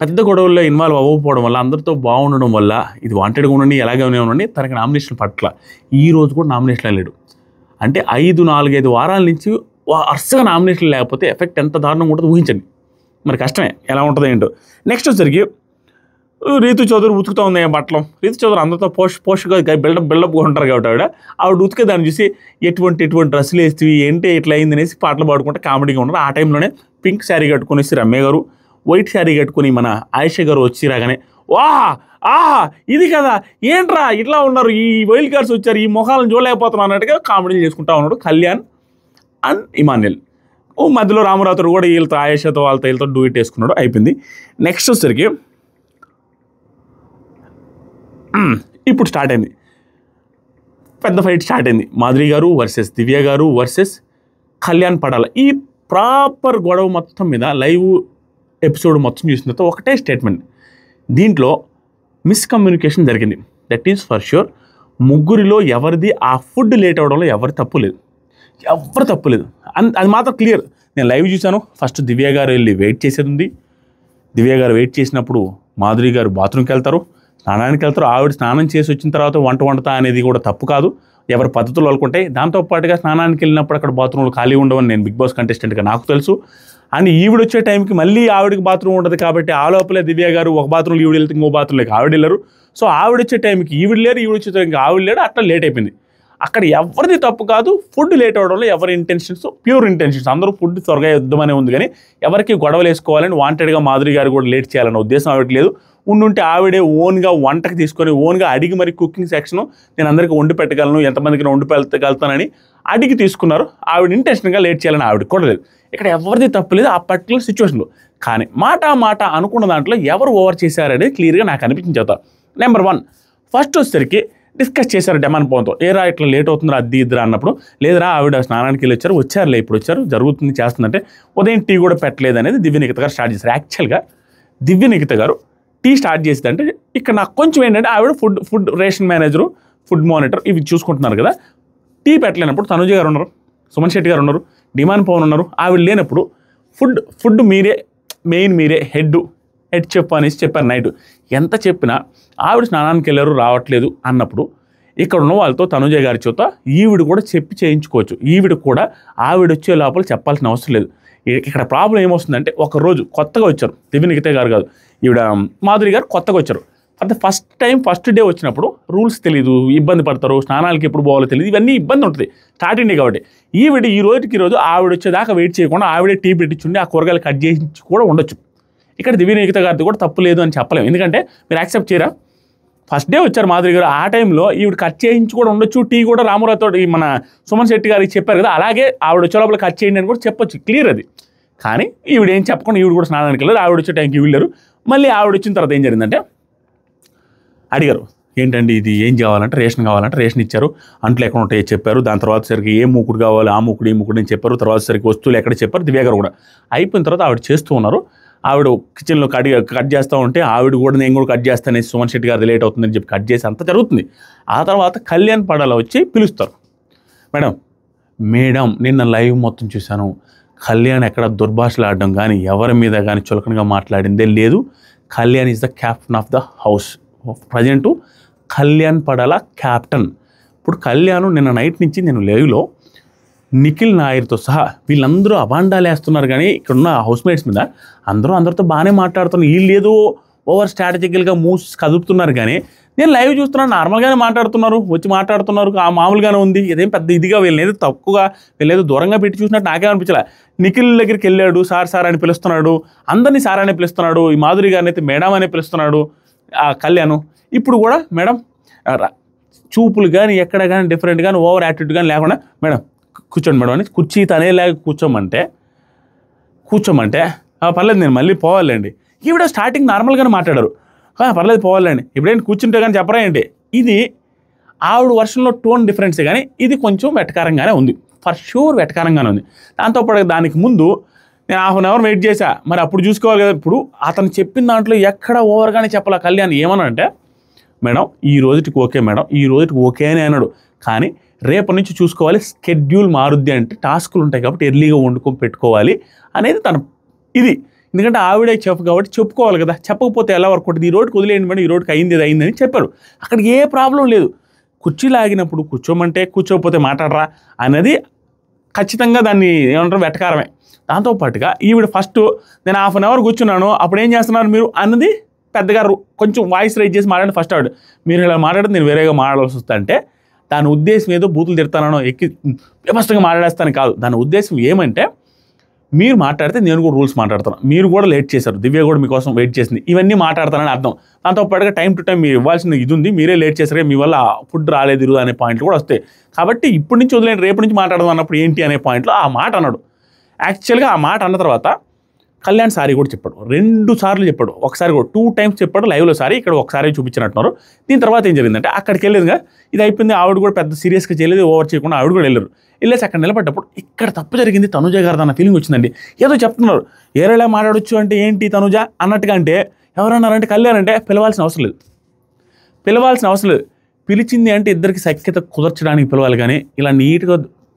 పెద్ద గొడవల్లో ఇన్వాల్వ్ అవ్వకపోవడం వల్ల, అందరితో బాగుండడం వల్ల, ఇది వాంటెడ్గా ఉండండి ఎలాగే ఉండండి, తనకి నామినేషన్ పట్ల ఈ రోజు కూడా నామినేషన్ లేడు. అంటే 4-5 వారాల నుంచి వరుసగా నామినేషన్ లేకపోతే ఎఫెక్ట్ ఎంత దారుణంగా ఉంటుందో ఊహించండి. మరి కష్టమే, ఎలా ఉంటుందో ఏంటో. నెక్స్ట్ వచ్చరికి రీతు చౌదరి ఉతుకుతూ ఉంది బట్టలు. రీతు చౌదరి అందరితో పోషగా బిల్డప్గా ఉంటారు కాబట్టి ఆవిడ ఉతికే దాన్ని చూసి ఎటువంటి డ్రెస్సులు వేస్తేవి ఏంటి ఇట్లా అయింది అనేసి పాటలు పాడుకుంటే కామెడీగా ఉన్నారు. ఆ టైంలోనే పింక్ శారీ కట్టుకునేసి రమ్య గారు, వైట్ శారీ కట్టుకుని మన ఆయేష గారు వచ్చి రాగానే ఇది కదా ఏంట్రా ఇట్లా ఉన్నారు, ఈ వైల్డ్ కార్డ్స్ వచ్చారు, ఈ మొహాలను చూడలేకపోతున్నారు అన్నట్టుగా కామెడీలు చేసుకుంటా ఉన్నాడు కళ్యాణ్ అండ్ ఇమానియల్. మధ్యలో రామరావుతో కూడా వీళ్ళతో ఆయేషతో వీళ్ళతో డూయిట్ వేసుకున్నాడు. అయిపోయింది. నెక్స్ట్ వచ్చేసరికి ఇప్పుడు స్టార్ట్ అయింది, పెద్ద ఫైట్ స్టార్ట్ అయింది. మాధురి గారు వర్సెస్ దివ్య గారు వర్సెస్ కళ్యాణ్ పడాల. ఈ ప్రాపర్ గొడవ మొత్తం మీద లైవ్ ఎపిసోడ్ మొత్తం చూసిన తర్వాత ఒకటే స్టేట్మెంట్, దీంట్లో మిస్కమ్యూనికేషన్ జరిగింది, దట్ ఈజ్ ఫర్ ష్యూర్. ముగ్గురిలో ఎవరిది ఆ ఫుడ్ లేట్ అవ్వడంలో ఎవరు తప్పు లేదు, అది మాత్రం క్లియర్. నేను లైవ్ చూశాను. ఫస్ట్ దివ్య గారు వెళ్ళి వెయిట్ చేసేది ఉంది. దివ్య గారు వెయిట్ చేసినప్పుడు మాధురి గారు బాత్రూమ్కి వెళ్తారు, స్నానానికి వెళ్తారు. ఆవిడ స్నానం చేసి వచ్చిన తర్వాత వంటతా అనేది కూడా తప్పు కాదు, ఎవరి పద్ధతులు వాళ్ళకుంటాయి. దాంతోపాటుగా స్నానానికి వెళ్ళినప్పుడు అక్కడ బాత్రూమ్లు ఖాళీ ఉండవని నేను బిగ్ బాస్ కంటెస్టెంట్గా నాకు తెలుసు. అండ్ ఈవిడ వచ్చే టైంకి మళ్ళీ ఆవిడకి బాత్రూమ్ ఉండదు కాబట్టి ఆ లోపలే దివ్య గారు ఒక బాత్రూమ్లో ఈవిడ వెళ్తే ఇంకో బాత్రూమ్లోకి ఆవిడ వెళ్ళరు. సో ఆవిడ వచ్చే టైంకి ఈవిడ లేరు, ఈవిడ వచ్చే టైంకి ఆవిడ లేడు, అట్లా లేట్ అయిపోయింది. అక్కడ ఎవరిది తప్పు కాదు. ఫుడ్ లేట్ అవ్వడంలో ఎవరి ఇంటెన్షన్స్ ప్యూర్ ఇంటెన్షన్స్, అందరూ ఫుడ్ త్వరగా యుద్ధమనే ఉంది కానీ ఎవరికి గొడవలు వేసుకోవాలని వాంటెడ్గా మాధురి గారు కూడా లేట్ చేయాలన్న ఉద్దేశం ఆవిడకి లేదు. ఉండుంటే ఆవిడే ఓన్గా వంటకి తీసుకొని ఓన్గా అడిగి మరి కుకింగ్ సెక్షన్ నేను అందరికీ వండి పెట్టగలను, ఎంతమందికి వండి పెట్టగలుగుతానని అడిగి తీసుకున్నారు. ఆవిడ ఇంటెన్షన్గా లేట్ చేయాలని ఆవిడకి కూడా లేదు. ఇక్కడ ఎవరిది తప్పులేదు ఆ పర్టికులర్ సిచ్యువేషన్లో. కానీ మాట అనుకున్న దాంట్లో ఎవరు ఓవర్ చేశారనేది క్లియర్గా నాకు అనిపించింది చెప్తా. నెంబర్ 1, ఫస్ట్ వచ్చేసరికి డిస్కస్ చేశారు డెమాన్ పవన్తో. ఏరా ఇట్లా లేట్ అవుతుందా అది ఇద్దరా అన్నప్పుడు, లేదురా ఆవిడ స్నానానికి వెళ్ళి వచ్చారులే ఇప్పుడు వచ్చారు జరుగుతుంది చేస్తుందంటే ఉదయం టీ కూడా పెట్టలేదు అనేది దివ్యనిఖిత గారు స్టార్ట్ చేశారు. యాక్చువల్గా దివ్యనిఖిత గారు టీ స్టార్ట్ చేసిందంటే ఇక్కడ నాకు కొంచెం ఏంటంటే ఆవిడ food ration manager, food monitor ఇవి చూసుకుంటున్నారు కదా. టీ పెట్టలేనప్పుడు తనుజ గారు ఉన్నారు, సుమన్ శెట్టి గారు ఉన్నారు, డిమాన్ పవన్ ఉన్నారు. ఆవిడ లేనప్పుడు ఫుడ్ మీరే మెయిన్, మీరే హెడ్ చెఫ్ అనేసి చెప్పారు నైట్. ఎంత చెప్పినా ఆవిడ స్నానానికి వెళ్ళారు రావట్లేదు అన్నప్పుడు ఇక్కడ ఉన్న వాళ్ళతో తనుజ గారి చేత ఈవిడ కూడా చెప్పి చేయించుకోవచ్చు. ఈవిడ కూడా ఆవిడ వచ్చే లోపల చెప్పాల్సిన అవసరం లేదు. ఇక్కడ ప్రాబ్లం ఏమొస్తుందంటే ఒకరోజు కొత్తగా వచ్చారు దివ్యనిఖిత గారు కాదు, ఈవిడ మాధురి గారు కొత్తగా వచ్చారు. అంటే ఫస్ట్ డే వచ్చినప్పుడు రూల్స్ తెలీదు, ఇబ్బంది పడతారు, స్నానాలకి ఎప్పుడు పోవాలో తెలియదు, ఇవన్నీ ఇబ్బంది ఉంటుంది స్టార్టింగ్ డే కాబట్టి. ఈవిడ ఈ రోజు ఆవిడ వచ్చేదాకా వెయిట్ చేయకుండా ఆవిడే టీ పెట్టించుండి ఆ కూరగాయలు కట్ చేసి కూడా ఉండొచ్చు. ఇక్కడ దివ్యనిఖిత గారిది కూడా తప్పు లేదు అని చెప్పలేము, ఎందుకంటే మీరు యాక్సెప్ట్ చేయరా. ఫస్ట్ డే వచ్చారు మాధురి గారు, ఆ టైంలో ఈవిడ కట్ చేయించి కూడా ఉండొచ్చు. టీ కూడా రామారావుతో మన సుమన్ శెట్టి గారికి చెప్పారు కదా, అలాగే ఆవిడ వచ్చే లోపల కట్ చేయండి అని కూడా చెప్పొచ్చు, క్లియర్ అది. కానీ ఈవిడ ఏం చెప్పకుండా ఈవిడ కూడా స్నానానికి వెళ్ళారు, ఆవిడ వచ్చే టైంకి వెళ్ళారు. మళ్ళీ ఆవిడ వచ్చిన తర్వాత ఏం జరిగిందంటే అడిగారు, ఏంటండి ఇది ఏం కావాలంటే రేషన్ ఇచ్చారు, అంట్లు ఎక్కడ ఉంటాయో చెప్పారు. దాని తర్వాత సరికి ఏ మూకుడు కావాలి ఆ మూకుడు ఈ మూకుడు అని చెప్పారు. తర్వాత సరికి వస్తువులు ఎక్కడ చెప్పారు. దివ్య గారు కూడా అయిపోయిన తర్వాత ఆవిడ చేస్తూ ఉన్నారు. ఆవిడ కిచెన్లో కట్ చేస్తూ ఉంటే ఆవిడ కూడా నేను కూడా కట్ చేస్తాను సుమన్ శెట్టి గారిది లేట్ అవుతుందని చెప్పి కట్ చేసి అంతా జరుగుతుంది. ఆ తర్వాత కళ్యాణ్ పడాల వచ్చి పిలుస్తారు. మేడం నిన్న లైవ్ మొత్తం చూశాను, కళ్యాణ్ ఎక్కడ దుర్భాషలాడడం కానీ ఎవరి మీద కానీ చులకనగా మాట్లాడిందే లేదు. Kalyan is the captain of the house. Present Kalyan Padala captain. ఇప్పుడు కళ్యాణ్ నిన్న నైట్ నుంచి నేను లైవ్లో నిఖిల్ నాయర్తో సహా వీళ్ళందరూ అబాండాలు వేస్తున్నారు, కానీ ఇక్కడున్న హౌస్మేట్స్ మీద అందరితో బాగానే మాట్లాడుతున్నారు. వీళ్ళు ఏదో ఓవర్ స్ట్రాటజికల్గా మూవ్స్ కదుపుతున్నారు, కానీ నేను లైవ్ చూస్తున్నాను నార్మల్గానే మాట్లాడుతున్నారు, ఆ మామూలుగానే ఉంది. ఇదేం పెద్ద ఇదిగా వీళ్ళేదో తక్కువగా వీళ్ళేదో దూరంగా పెట్టి చూసినట్టు నాకేమనిపించలే. నిఖిల్ దగ్గరికి వెళ్ళాడు, సార్ అని పిలుస్తున్నాడు, అందరినీ సార్ అని పిలుస్తున్నాడు, ఈ మాధురి గారిని అయితే మేడం అని పిలుస్తున్నాడు కళ్యాణ్. ఇప్పుడు కూడా మేడం చూపులు కానీ ఎక్కడ కానీ డిఫరెంట్ కానీ ఓవర్ యాటిట్యూడ్ కానీ లేకుండా మేడం కూర్చోండి మేడం అని కుర్చీ తనేలాగా కూర్చోమంటే పర్లేదు నేను మళ్ళీ పోవాలండి. ఈవిడ స్టార్టింగ్ నార్మల్గానే మాట్లాడారు, పర్లేదు పోవాలండి, ఇప్పుడేంటి కూర్చుంటే కానీ చెప్పరా ఏంటి. ఇది ఆవిడ వర్షన్లో టోన్ డిఫరెన్సే, కానీ ఇది కొంచెం వెటకారంగానే ఉంది, ఫర్ షూర్ వెటకారంగానే ఉంది. దాంతోపాటు దానికి ముందు నేను హాఫ్ అన్ అవర్ వెయిట్ చేశా, మరి అప్పుడు చూసుకోవాలి కదా. ఇప్పుడు అతను చెప్పిన దాంట్లో ఎక్కడ ఓవర్గానే చెప్పాల. కళ్యాణ్ ఏమన్నాడంటే మేడం ఈ రోజుకి ఓకే మేడం, ఈ రోజుకి ఓకే అని అన్నాడు, కానీ రేపటి నుంచి చూసుకోవాలి, స్కెడ్యూల్ మారుద్ది అంటే టాస్కులు ఉంటాయి కాబట్టి ఎర్లీగా వండుకొని పెట్టుకోవాలి అనేది తన ఇది. ఎందుకంటే ఆవిడే చెఫ్ కాబట్టి చెప్పుకోవాలి కదా, చెప్పకపోతే ఎలా వర్క్ ఉంటుంది. ఈ రోడ్కి వదిలేయండి మేడం, ఈ రోడ్కి అయిందని చెప్పాడు. అక్కడ ఏ ప్రాబ్లం లేదు. కుర్చీ లాగినప్పుడు కూర్చోమంటే కూర్చోకపోతే మాట్లాడరా అనేది ఖచ్చితంగా దాన్ని ఏమంటారు వెటకారమే. దాంతోపాటుగా ఈవిడ ఫస్ట్ నేను హాఫ్ అన్ అవర్ కూర్చున్నాను, అప్పుడు ఏం చేస్తున్నారు మీరు అన్నది పెద్దగా కొంచెం వాయిస్ రైజ్ చేసి మాట్లాడి ఫస్ట్ ఆవిడ మీరు ఇలా మాట్లాడితే నేను వేరేగా మాట్లాడాల్సి వస్తా అంటే దాని ఉద్దేశం ఏదో బూతులు తిడతానో వ్యవస్థగా మాట్లాడేస్తాను కాదు. దాని ఉద్దేశం ఏమంటే మీరు మాట్లాడితే నేను కూడా రూల్స్ మాట్లాడతాను, మీరు కూడా లేట్ చేశారు, దివ్య కూడా మీకోసం వెయిట్ చేసింది, ఇవన్నీ మాట్లాడతానని అర్థం. దాంతోపాటుగా టైం టు టైం మీరు ఇవ్వాల్సిన ఇది ఉంది, మీరే లేట్ చేశారు, మీ వల్ల ఫుడ్ రాలేదు అనే పాయింట్లు కూడా వస్తాయి. కాబట్టి ఇప్పటి నుంచి వదిలేండి, రేపు నుంచి మాట్లాడదాం అన్నప్పుడు ఏంటి అనే పాయింట్లో ఆ మాట అన్నాడు. యాక్చువల్గా ఆ మాట అన్న తర్వాత కళ్యాణ్ సారీ కూడా చెప్పాడు, 2 సార్లు చెప్పాడు, ఒకసారి కూడా 2 టైమ్స్ చెప్పాడు లైవ్లో సారీ, ఇక్కడ ఒకసారి చూపించినట్టున్నారు. దీని తర్వాత ఏం జరిగిందంటే అక్కడికి వెళ్ళేదిగా ఇది అయిపోయింది, ఆవిడ కూడా పెద్ద సీరియస్గా చేయలేదు, ఓవర్ చేయకుండా ఆవిడ కూడా వెళ్ళేసి అక్కడ నిలబడ్డప్పుడు ఇక్కడ తప్పు జరిగింది తనుజ గారు అన్న ఫీలింగ్ వచ్చిందండి. ఏదో చెప్తున్నారు ఏరేలా మాట్లాడొచ్చు అంటే ఏంటి తనుజ అన్నట్టుగా, అంటే ఎవరన్నారంటే కళ్యాణ్ అంటే పిలవాల్సిన అవసరం లేదు. పిలిచింది అంటే ఇద్దరికి సఖ్యత కుదర్చడానికి పిలవాలి, కానీ ఇలా నీట్గా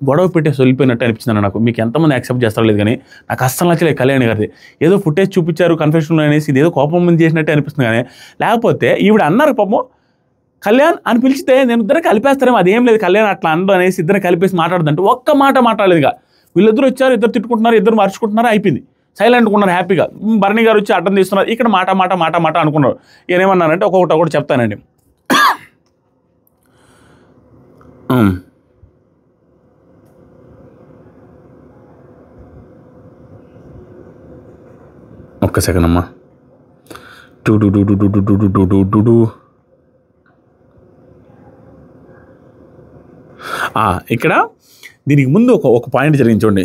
గొడవ పెట్టేసి వెళ్ళిపోయినట్టు అనిపించింది నాకు. మీకు ఎంతమంది యాక్సెప్ట్ చేస్తారో లేదు, కానీ నాకు అస్సలు నచ్చలేదు కళ్యాణి గారిది. ఏదో ఫుటేజ్ చూపించారు కన్ఫెషన్లో అనేసి ఇది ఏదో కోపం మంది చేసినట్టే అనిపిస్తుంది. కానీ లేకపోతే ఈవిడ అన్నారు పాపం కళ్యాణ్ అని పిలిచితే నేను ఇద్దరు కలిపేస్తారేమో, అదేం లేదు కళ్యాణ్ అట్లా అండు అనేసి ఇద్దరు కలిపేసి మాట్లాడదంటే ఒక్క మాట మాట్లాడలేదుగా. వీళ్ళిద్దరు వచ్చారు, ఇద్దరు తిట్టుకుంటున్నారు, ఇద్దరు మర్చుకుంటున్నారు, అయిపోయింది. సైలెంట్గా ఉన్నారు హ్యాపీగా. భరణి గారు వచ్చి అడ్డం తీస్తున్నారు, ఇక్కడ మాట మాట మాట మాట అనుకున్నారు. నేనేమన్నానంటే ఒకటి చెప్తానండి. ఒక్క సెకండ్ అమ్మా. ఇక్కడ దీనికి ముందు ఒక పాయింట్ జరిగింది చూడండి.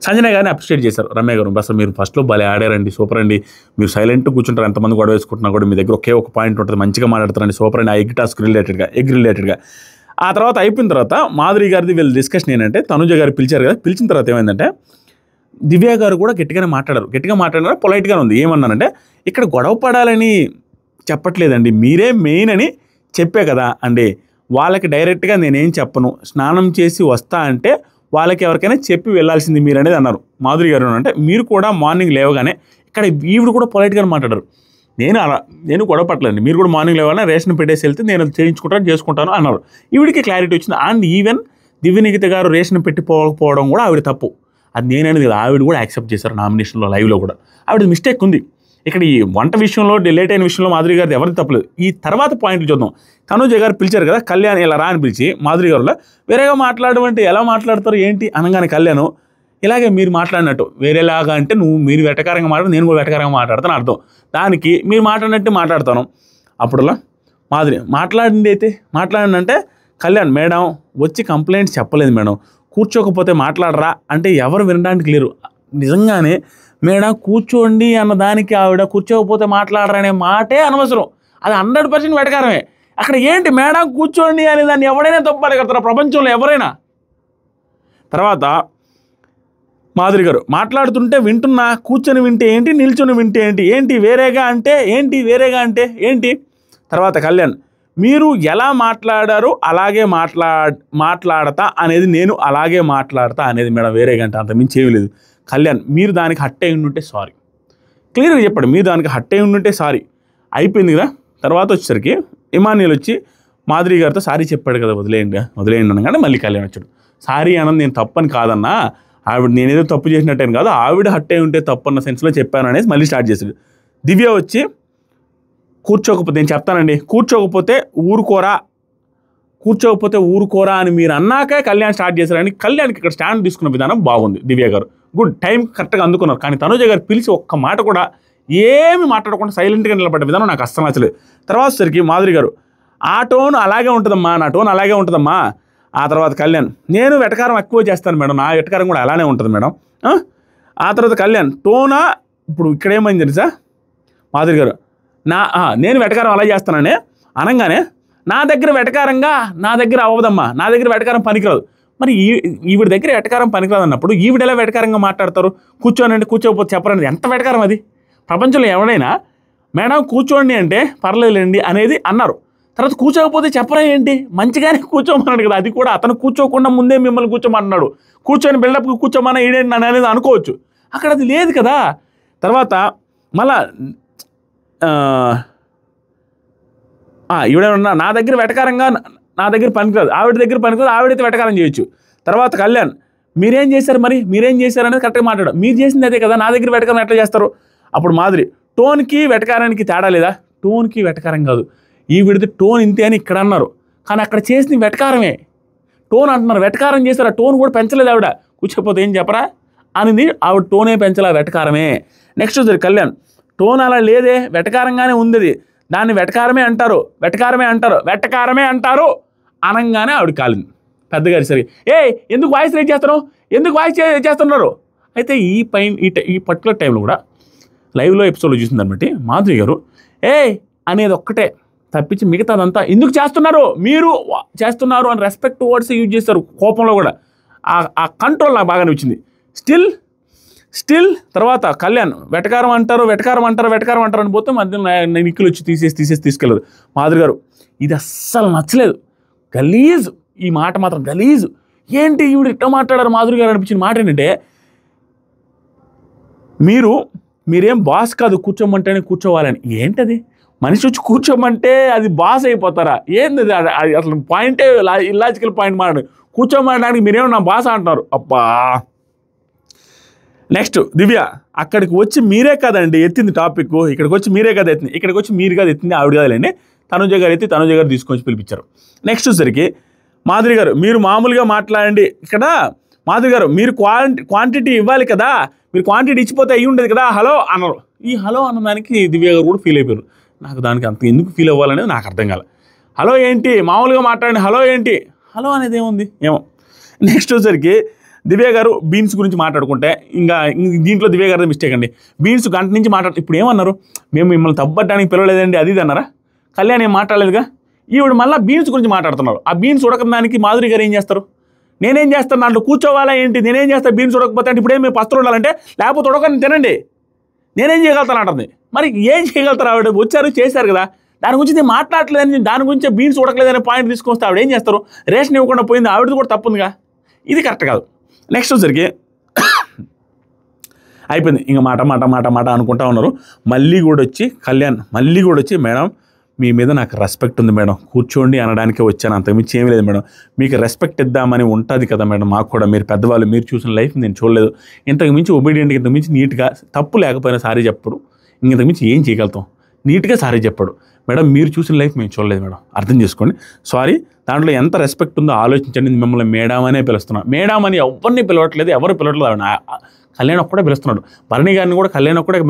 సంజన గారిని అప్రిషియేట్ చేశారు రమ్య గారు. అసలు మీరు ఫస్ట్లో భలే ఆడారండి, సూపర్ అండి, మీరు సైలెంట్ కూర్చుంటారు, ఎంతమంది గొడవ వేసుకుంటున్నా కూడా మీ దగ్గర ఒకే ఒక పాయింట్ ఉంటుంది, మంచిగా మాట్లాడతారండి, సూపర్ అండి, ఆ ఎగ్ టాస్క్ ఎగ్ రిలేటెడ్గా. ఆ తర్వాత అయిపోయిన తర్వాత మాధురి గారిది వీళ్ళ డిస్కషన్ ఏంటంటే తనుజ గారు పిలిచారు కదా, పిలిచిన తర్వాత ఏమైందంటే దివ్య గారు కూడా గట్టిగా మాట్లాడారు, పొలైట్గానే ఉంది. ఏమన్నానంటే ఇక్కడ గొడవ పడాలని చెప్పట్లేదండి, మీరే మెయిన్ అని చెప్పే కదా అండి, వాళ్ళకి డైరెక్ట్గా నేనేం చెప్పను, స్నానం చేసి వస్తా అంటే వాళ్ళకి ఎవరికైనా చెప్పి వెళ్ళాల్సింది మీరు అనేది అన్నారు మాధురి గారు. అంటే మీరు కూడా మార్నింగ్ లేవగానే ఇక్కడ ఈవిడ కూడా పొలైట్గానే మాట్లాడారు, నేను గొడవ పట్టలేండి, మీరు కూడా మార్నింగ్ లేవాలని రేషన్ పెట్టేసి వెళ్తే నేను చేసుకుంటాను అన్నారు. ఈవిడికి క్లారిటీ వచ్చింది. అండ్ ఈవెన్ దివ్యనిఖిత గారు రేషన్ పెట్టిపోకపోవడం కూడా ఆవిడ తప్పు, అది నేననేది కదా, ఆవిడ కూడా యాక్సెప్ట్ చేశారు నామినేషన్లో లైవ్లో కూడా. ఆవిడ మిస్టేక్ ఉంది. ఇక్కడ ఈ వంట విషయంలో లేట్ అయిన విషయంలో మాధురి గారిది ఎవరిది తప్పలేదు. ఈ తర్వాత పాయింట్లు చూద్దాం. తనుజ గారు పిలిచారు కదా కళ్యాణ్ ఇలా రా అని పిలిచి మాధురి గారులో వేరేగా మాట్లాడమంటే ఎలా మాట్లాడతారు ఏంటి అనగానే కళ్యాణ్ ఇలాగే మీరు మాట్లాడినట్టు వేరేలాగా అంటే మీరు వెటకారంగా మాట్లాడు, నేను కూడా వెటకారంగా మాట్లాడతాను అర్థం, దానికి మీరు మాట్లాడినట్టు మాట్లాడతాను. అప్పుడులా మాధురి మాట్లాడినంటే కళ్యాణ్ మేడం వచ్చి కంప్లైంట్స్ చెప్పలేదు మేడం, కూర్చోకపోతే మాట్లాడరా అంటే ఎవరు వినడానికి లేరు. నిజంగానే మేడం కూర్చోండి అన్నదానికి ఆవిడ కూర్చోకపోతే మాట్లాడరనే మాటే అనవసరం, అది 100% వెటకారమే. అక్కడ ఏంటి మేడం కూర్చోండి అనే దాన్ని ఎవడైనా తప్పడగలుగుతారు ప్రపంచంలో ఎవరైనా. తర్వాత మాధురి గారు మాట్లాడుతుంటే వింటున్నా, కూర్చొని వింటే ఏంటి, నిల్చొని వింటే ఏంటి వేరేగా అంటే ఏంటి. తర్వాత కళ్యాణ్ మీరు ఎలా మాట్లాడారో అలాగే మాట్లాడతా అనేది, నేను అలాగే మాట్లాడతా అనేది మేడం, వేరేగా అంటే అంత మించి ఏమీ లేదు. కళ్యాణ్ మీరు దానికి హట్ అయి ఉండుంటే సారీ, క్లియర్గా చెప్పండి, మీరు దానికి హట్ అయి ఉండుంటే సారీ, అయిపోయింది కదా. తర్వాత వచ్చేసరికి ఇమాన్యుల్ వచ్చి మాధురి గారితో సారీ చెప్పాడు కదా, వదిలేయండి అనగానే మళ్ళీ కళ్యాణ్ వచ్చాడు. సారీ అన్నది నేను తప్పని కాదన్నా, ఆవిడ నేనేదో తప్పు చేసినట్టేను కాదు, ఆవిడ హట్ అయి ఉంటే తప్పు అన్న సెన్స్లో చెప్పాను అనేసి మళ్ళీ స్టార్ట్ చేశాడు. దివ్య వచ్చి కూర్చోకపోతే నేను చెప్తానండి, కూర్చోకపోతే ఊరుకోరా అని మీరు అన్నాకే కళ్యాణ్ స్టార్ట్ చేశారని కళ్యాణ్కి ఇక్కడ స్టాండ్ తీసుకున్న విధానం బాగుంది. దివ్య గారు గుడ్, టైం కరెక్ట్గా అందుకున్నారు. కానీ తనుజ గారు పిలిచి ఒక్క మాట కూడా ఏమి మాట్లాడకుండా సైలెంట్గా నిలబడ్డ విధానం నాకు అస్సలు నచ్చలేదు. తర్వాత సరికి మాధురి గారు ఆ టోన్ అలాగే ఉంటుందమ్మా, నా టోన్ అలాగే ఉంటుందమ్మా. ఆ తర్వాత కళ్యాణ్ నేను వెటకారం ఎక్కువ చేస్తాను మేడం, నా వెటకారం కూడా అలానే ఉంటుంది మేడం. ఆ తర్వాత కళ్యాణ్ టోనా, ఇప్పుడు ఇక్కడ ఏమైంది తెలుసా మాధురి గారు, నేను వెటకారం అలా చేస్తానని అనగానే నా దగ్గర అవ్వదమ్మా, నా దగ్గర వెటకారం పనికిరాదు. మరి ఈవిడ దగ్గర వెటకారం పనికిరాదు అన్నప్పుడు ఈవిడ ఎలా వెటకారంగా మాట్లాడతారు? కూర్చోనండి, కూర్చోకపోతే చెప్పరండి, ఎంత వెటకారం అది. ప్రపంచంలో ఎవడైనా మేడం కూర్చోండి అంటే పర్లేదులేండి అనేది అన్నారు, తర్వాత కూర్చోకపోతే చెప్పరా ఏంటి, మంచిగానే కూర్చోమన్నాడు కదా, అది కూడా అతను కూర్చోకుండా ముందే మిమ్మల్ని కూర్చోమన్నాడు, కూర్చొని బిల్డప్కి కూర్చోమన్నా ఈడేంటి అనేది అనుకోవచ్చు, అక్కడ అది లేదు కదా. తర్వాత మళ్ళా ఈవిడేమన్నా నా దగ్గర పనికిరాదు, ఆవిడ దగ్గర పనికిరాదు, ఆవిడైతే వెటకారం చేయొచ్చు. తర్వాత కళ్యాణ్ మీరేం చేశారు అనేది కరెక్ట్గా మాట్లాడు, మీరు చేసింది అదే కదా, నా దగ్గర వెటకారం ఎట్లా చేస్తారు. అప్పుడు మాధురి టోన్కి వెటకారానికి తేడా లేదా, టోన్కి వెటకారం కాదు, ఈవిడిది టోన్ ఇంతే అని ఇక్కడ అన్నారు, కానీ అక్కడ చేసింది వెటకారమే. టోన్ అంటున్నారు, వెటకారం చేశారు, ఆ టోన్ కూడా పెంచలేదు ఆవిడ, కూర్చోకపోతే ఏం చెప్పరా అనింది, ఆవిడ టోనే పెంచలే, వెటకారమే. నెక్స్ట్ వచ్చి కళ్యాణ్ టోన్ అలా లేదే, వెటకారంగానే ఉంది, దాన్ని వెటకారమే అంటారు అనగానే ఆవిడ కాలింది పెద్దగారి. సరే ఎందుకు వాయిస్ రేట్ చేస్తున్నారు. అయితే ఈ పర్టికులర్ టైంలో కూడా లైవ్లో ఎపిసోడ్లో చూసింది అనమాట మాధురి గారు అనేది ఒక్కటే తప్పించి మిగతాదంతా ఎందుకు మీరు చేస్తున్నారు అని రెస్పెక్ట్ వర్డ్స్ యూజ్ చేస్తారు కోపంలో కూడా. ఆ కంట్రోల్ నాకు బాగా నచ్చింది. స్టిల్ తర్వాత కళ్యాణ్ వెటకారం అంటారు అని పోతే మధ్య నిఖిల్ వచ్చి తీసుకెళ్ళరు. మాధురి గారు ఇది అస్సలు నచ్చలేదు, గలీజ్, ఈ మాట మాత్రం గలీజ్, ఏంటి ఈవిడ ఇట్లా మాట్లాడారు మాధురి గారు అనిపించిన మాట ఏంటంటే, మీరేం బాస్ కాదు కూర్చోమంటేనే కూర్చోవాలని. ఏంటది? మనిషి వచ్చి కూర్చోమంటే అది బాస్ అయిపోతారా? ఏంది అది? అసలు పాయింటే ఇల్లాజికల్ పాయింట్ మాట. కూర్చోమనడానికి మీరేమో నా బాస్ అంటున్నారు. అబ్బా. నెక్స్ట్ దివ్య, అక్కడికి వచ్చి మీరే కదండి ఎత్తింది టాపిక్, ఇక్కడికి వచ్చి మీరే కదా ఎత్తింది, ఇక్కడికి వచ్చి మీరు కదా ఎత్తింది, ఆవిడ కదండి. తనుజ గారు ఎత్తి తనుజ గారు తీసుకొచ్చి పిలిపించారు. నెక్స్ట్ వచ్చేసరికి మాధురి గారు మీరు మామూలుగా మాట్లాడండి, ఇక్కడ మాధురి గారు మీరు క్వాంటిటీ ఇవ్వాలి కదా, మీరు క్వాంటిటీ ఇచ్చిపోతే అయ్యి ఉండేది కదా, హలో అన్నారు. ఈ హలో అన్నదానికి దివ్య గారు కూడా ఫీల్ అయిపోయారు. నాకు దానికి అంత ఎందుకు ఫీల్ అవ్వాలనేది నాకు అర్థం కాలే. హలో ఏంటి, మామూలుగా మాట్లాడండి, హలో ఏంటి, హలో అనేది ఏముంది ఏమో. నెక్స్ట్ వచ్చేసరికి దివ్య గారు బీన్స్ గురించి మాట్లాడుకుంటే ఇంకా దీంట్లో దివ్య గారి మిస్టేక్ అండి. బీన్స్ గంట నుంచి ఇప్పుడు ఏమన్నారు, మేము మిమ్మల్ని తప్పడానికి పిలవలేదండి అది ఇది అన్నారా? కళ్యాణ్ ఏం మాట్లాడలేదుగా. ఈవిడ మళ్ళీ బీన్స్ గురించి మాట్లాడుతున్నారు. ఆ బీన్స్ ఉడకడానికి మాధురి గారు ఏం చేస్తారు? నేనేం చేస్తాను, దాంట్లో కూర్చోవాలా ఏంటి, నేనేం చేస్తాను బీన్స్ ఉడకపోతే అంటే ఇప్పుడేం మీరు పస్తులు ఉండాలంటే, లేకపోతే ఉడకని తినండి, నేనేం చేయగలుగుతాను అంటుంది. మరి ఏం చేయగలుగుతారు? ఆవిడ వచ్చారు చేశారు కదా, దాని గురించి నేను మాట్లాడలేదని, దాని గురించి బీన్స్ ఉడకలేదనే పాయింట్ తీసుకొస్తే ఆవిడ ఏం చేస్తారు? రేషన్ ఇవ్వకుండా పోయింది, ఆవిడది కూడా తప్పుందిగా, ఇది కరెక్ట్ కాదు. నెక్స్ట్ వచ్చరికి అయిపోయింది ఇంకా మాట అనుకుంటా ఉన్నారు. మళ్ళీ కూడా వచ్చి మేడం మీ మీద నాకు రెస్పెక్ట్ ఉంది మేడం, కూర్చోండి అనడానికే వచ్చాను, అంతకుమించి ఏమీ లేదు మేడం, మీకు రెస్పెక్ట్ ఇద్దామని ఉంటుంది కదా మేడం, మాకు కూడా మీరు పెద్దవాళ్ళు, మీరు చూసిన లైఫ్ నేను చూడలేదు, ఇంతకు మించి ఒబీడియంట్గా ఇంతకు మించి నీట్గా తప్పు లేకపోయినా సారీ చెప్పడు, ఇంతకు మించి ఏం చేయగలుగుతాం, నీట్గా సారీ చెప్పడు మేడం, మీరు చూసిన లైఫ్ మేము చూడలేదు మేడం, అర్థం చేసుకోండి, సారీ. దాంట్లో ఎంత రెస్పెక్ట్ ఉందో ఆలోచించండి, మిమ్మల్ని మేడం అనే పిలుస్తున్నాను, మేడం అని ఎవరిని పిలవట్లేదు, ఎవరు పిలవట్లేదు, కళ్యాణ్ ఒక్కడే పిలుస్తున్నాడు. భరణి గారిని కూడా కళ్యాణ్ ఒక్కడే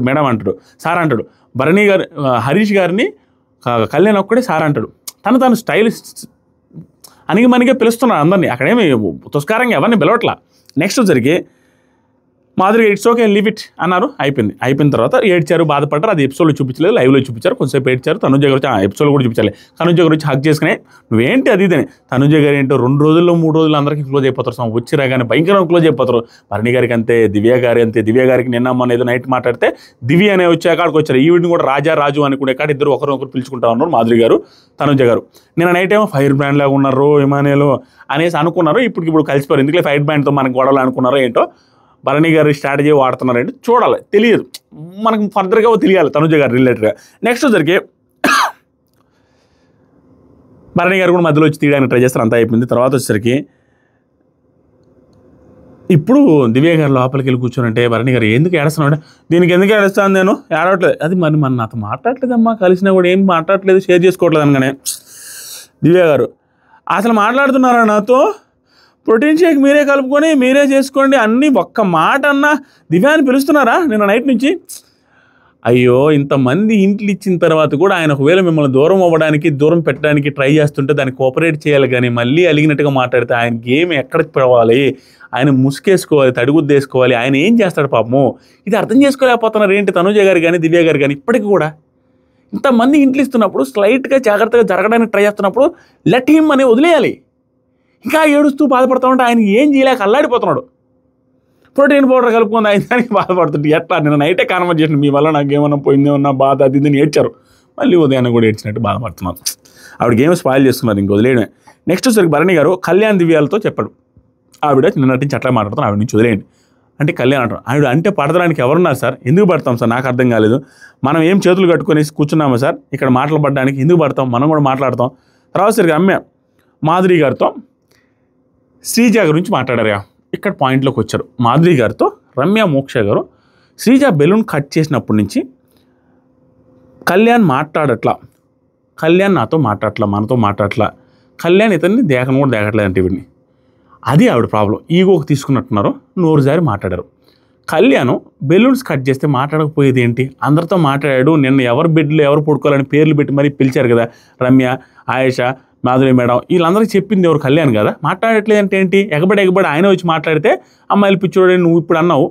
మేడం అంటాడు, సార్ అంటాడు. భరణి గారు హరీష్ గారిని కళ్యాణ్ ఒక్కడే సార్ అంటాడు. తను స్టైల్ అనిగి పిలుస్తున్నాడు అందరినీ, అక్కడేమి తుస్కారంగా ఎవరిని పిలవట్లా. నెక్స్ట్ జరిగి Madhuri it's okay leave it అన్నారు. అయిపోయిన తర్వాత ఏడ్చారు, బాధపడ్డారు. అది ఎపిసోడ్లో చూపించలేదు, లైవ్లో చూపించారు. కొంచెంసేపు ఏడ్చారు. తనుజ గురించి ఎపిసోడ్ కూడా చూపించాలి. తనుజ గురించి హక్ చేసుకునే నువ్వేంటి అది ఇదని. తనుజ గారు ఏంటో 2 రోజుల్లో 3 రోజులు అందరికీ క్లోజ్ అయిపోతారు, వచ్చి రాగానే భయంకరంగా క్లోజ్ అయిపోతారు. భరణి గారికి అంతే, దివ్య గారి అంతే. దివ్య గారికి నిన్న మొన్న ఏదో నైట్ మాట్లాడితే దివ్య అనే వచ్చే కాడికి వచ్చారు. ఈవిడిని కూడా రాజు అనుకునే కాడ ఇద్దరు ఒకరినొకరు పిలుచుకుంటా ఉన్నారు, మాధురి గారు తనుజ గారు. నిన్న నైట్ ఏమో ఫైర్ బ్రాండ్ లాగా ఉన్నారు హిమానియాలో అనేసి అనుకున్నారు. ఇప్పుడు కలిసిపోయారు. ఎందుకంటే ఫైర్ బ్రాండ్తో మనకు గొడవలు అనుకున్నారో ఏంటో. భరణి గారి స్ట్రాటజీ వాడుతున్నారంటే చూడాలి, తెలియదు మనకు, ఫర్దర్గా తెలియాలి తనుజ గారు రిలేటెడ్గా. నెక్స్ట్ వచ్చరికి భరణి గారు కూడా మధ్యలో వచ్చి తీయడానికి ట్రై చేస్తారు. అంతా అయిపోయింది. తర్వాత వచ్చేసరికి ఇప్పుడు దివ్య గారు లోపలికి వెళ్ళి కూర్చోనంటే భరణి గారు ఎందుకు ఏడుస్తున్నాడు, దీనికి ఎందుకు ఏడుస్తాను, నేను ఏడవట్లేదు, అది మరి నాతో మాట్లాడలేదమ్మా, కలిసినా కూడా ఏం మాట్లాడట్లేదు, షేర్ చేసుకోవట్లేదు అనగానే దివ్య గారు అసలు మాట్లాడుతున్నారా నాతో, ప్రోటీన్ షేక్ మీరే కలుపుకొని మీరే చేసుకోండి అన్నీ ఒక్క మాట అన్నా దివ్యాన్ని పిలుస్తున్నారా నిన్న నైట్ నుంచి. అయ్యో, ఇంతమంది ఇంట్లు ఇచ్చిన తర్వాత కూడా ఆయన ఒకవేళ మిమ్మల్ని దూరం పెట్టడానికి ట్రై చేస్తుంటే దాన్ని కోఆపరేట్ చేయాలి, కానీ మళ్ళీ అలిగినట్టుగా మాట్లాడితే ఆయన గేమ్ ఎక్కడికి పోవాలి, ఆయన ముసుకేసుకోవాలి, తడిగుద్దేసుకోవాలి, ఆయన ఏం చేస్తాడు పాపము. ఇది అర్థం చేసుకోలేకపోతున్నారు ఏంటి తనుజ గారు కానీ దివ్య గారు కానీ. ఇప్పటికి కూడా ఇంతమంది ఇంట్లు ఇస్తున్నప్పుడు స్లైట్గా జాగ్రత్తగా జరగడానికి ట్రై చేస్తున్నప్పుడు లెట్ హిమ్ అని వదిలేయాలి. ఇంకా ఏడుస్తూ బాధపడుతూ ఉంటే ఆయన ఏం చేయలేక అల్లాడిపోతున్నాడు. ప్రోటీన్ పౌడర్ కలుపుకుంది ఆయన దానికి బాధపడుతుంటే ఎట్లా. నిన్న నైటే కాన్వర్జేషన్ మీ వల్ల నాకు ఏమన్నా పోయిందేమన్నా బాధ అది ఇది ఏడ్చారు. మళ్ళీ ఉదయాన్ని కూడా ఏడ్చినట్టు బాధపడుతున్నారు. ఆవిడ గేమ్ స్పాయిల్ చేస్తున్నారు, ఇంక వదిలేయడమే. నెక్స్ట్ వచ్చరికి భరణి గారు కళ్యాణ్ దివ్యాలతో చెప్పాడు, ఆవిడ నిన్నటి నుంచి అట్లా మాట్లాడుతున్నాను, ఆవిడ నుంచి వదిలేయండి అంటే కళ్యాణ్ అంటారు. ఆవిడ అంటే పడదడానికి ఎవరున్నారు సార్, ఎందుకు పడతాం సార్, నాకు అర్థం కాలేదు, మనం ఏం చేతులు కట్టుకొని కూర్చున్నామా సార్, ఇక్కడ మాటలు పడడానికి ఎందుకు పడతాం, మనం కూడా మాట్లాడతాం. తర్వాత సరిగ్గా అమ్మే మాధురి గారితో శ్రీజ గురించి మాట్లాడారు. ఇక్కడ పాయింట్లోకి వచ్చారు. మాధురి గారితో రమ్య మోక్ష గారు శ్రీజ బెలూన్ కట్ చేసినప్పటి నుంచి కళ్యాణ్ మాట్లాడట్లా, కళ్యాణ్ నాతో మాట్లాడట్లా, మనతో మాట్లాడట్లా, కళ్యాణ్ ఇతన్ని దేకను కూడా దేకట్లేదంటే వీడిని. అది ఆవిడ ప్రాబ్లం. ఈగోకి తీసుకున్నట్టున్నారు, నోరు జారి మాట్లాడారు. కళ్యాణ్ బెలూన్స్ కట్ చేస్తే మాట్లాడకపోయేది ఏంటి, అందరితో మాట్లాడాడు. నిన్న ఎవరు బెడ్లో ఎవరు పడుకోవాలని పేర్లు పెట్టి మరీ పిలిచారు కదా, రమ్య, ఆయేష, మాధురి మేడం, వీళ్ళందరికీ చెప్పింది ఎవరు, కళ్యాణ్ కదా. మాట్లాడట్లేదంటే ఏంటి, ఎగబడి ఆయన వచ్చి మాట్లాడితే అమ్మాయిలు పిచ్చోడని నువ్వు ఇప్పుడు అన్నావు.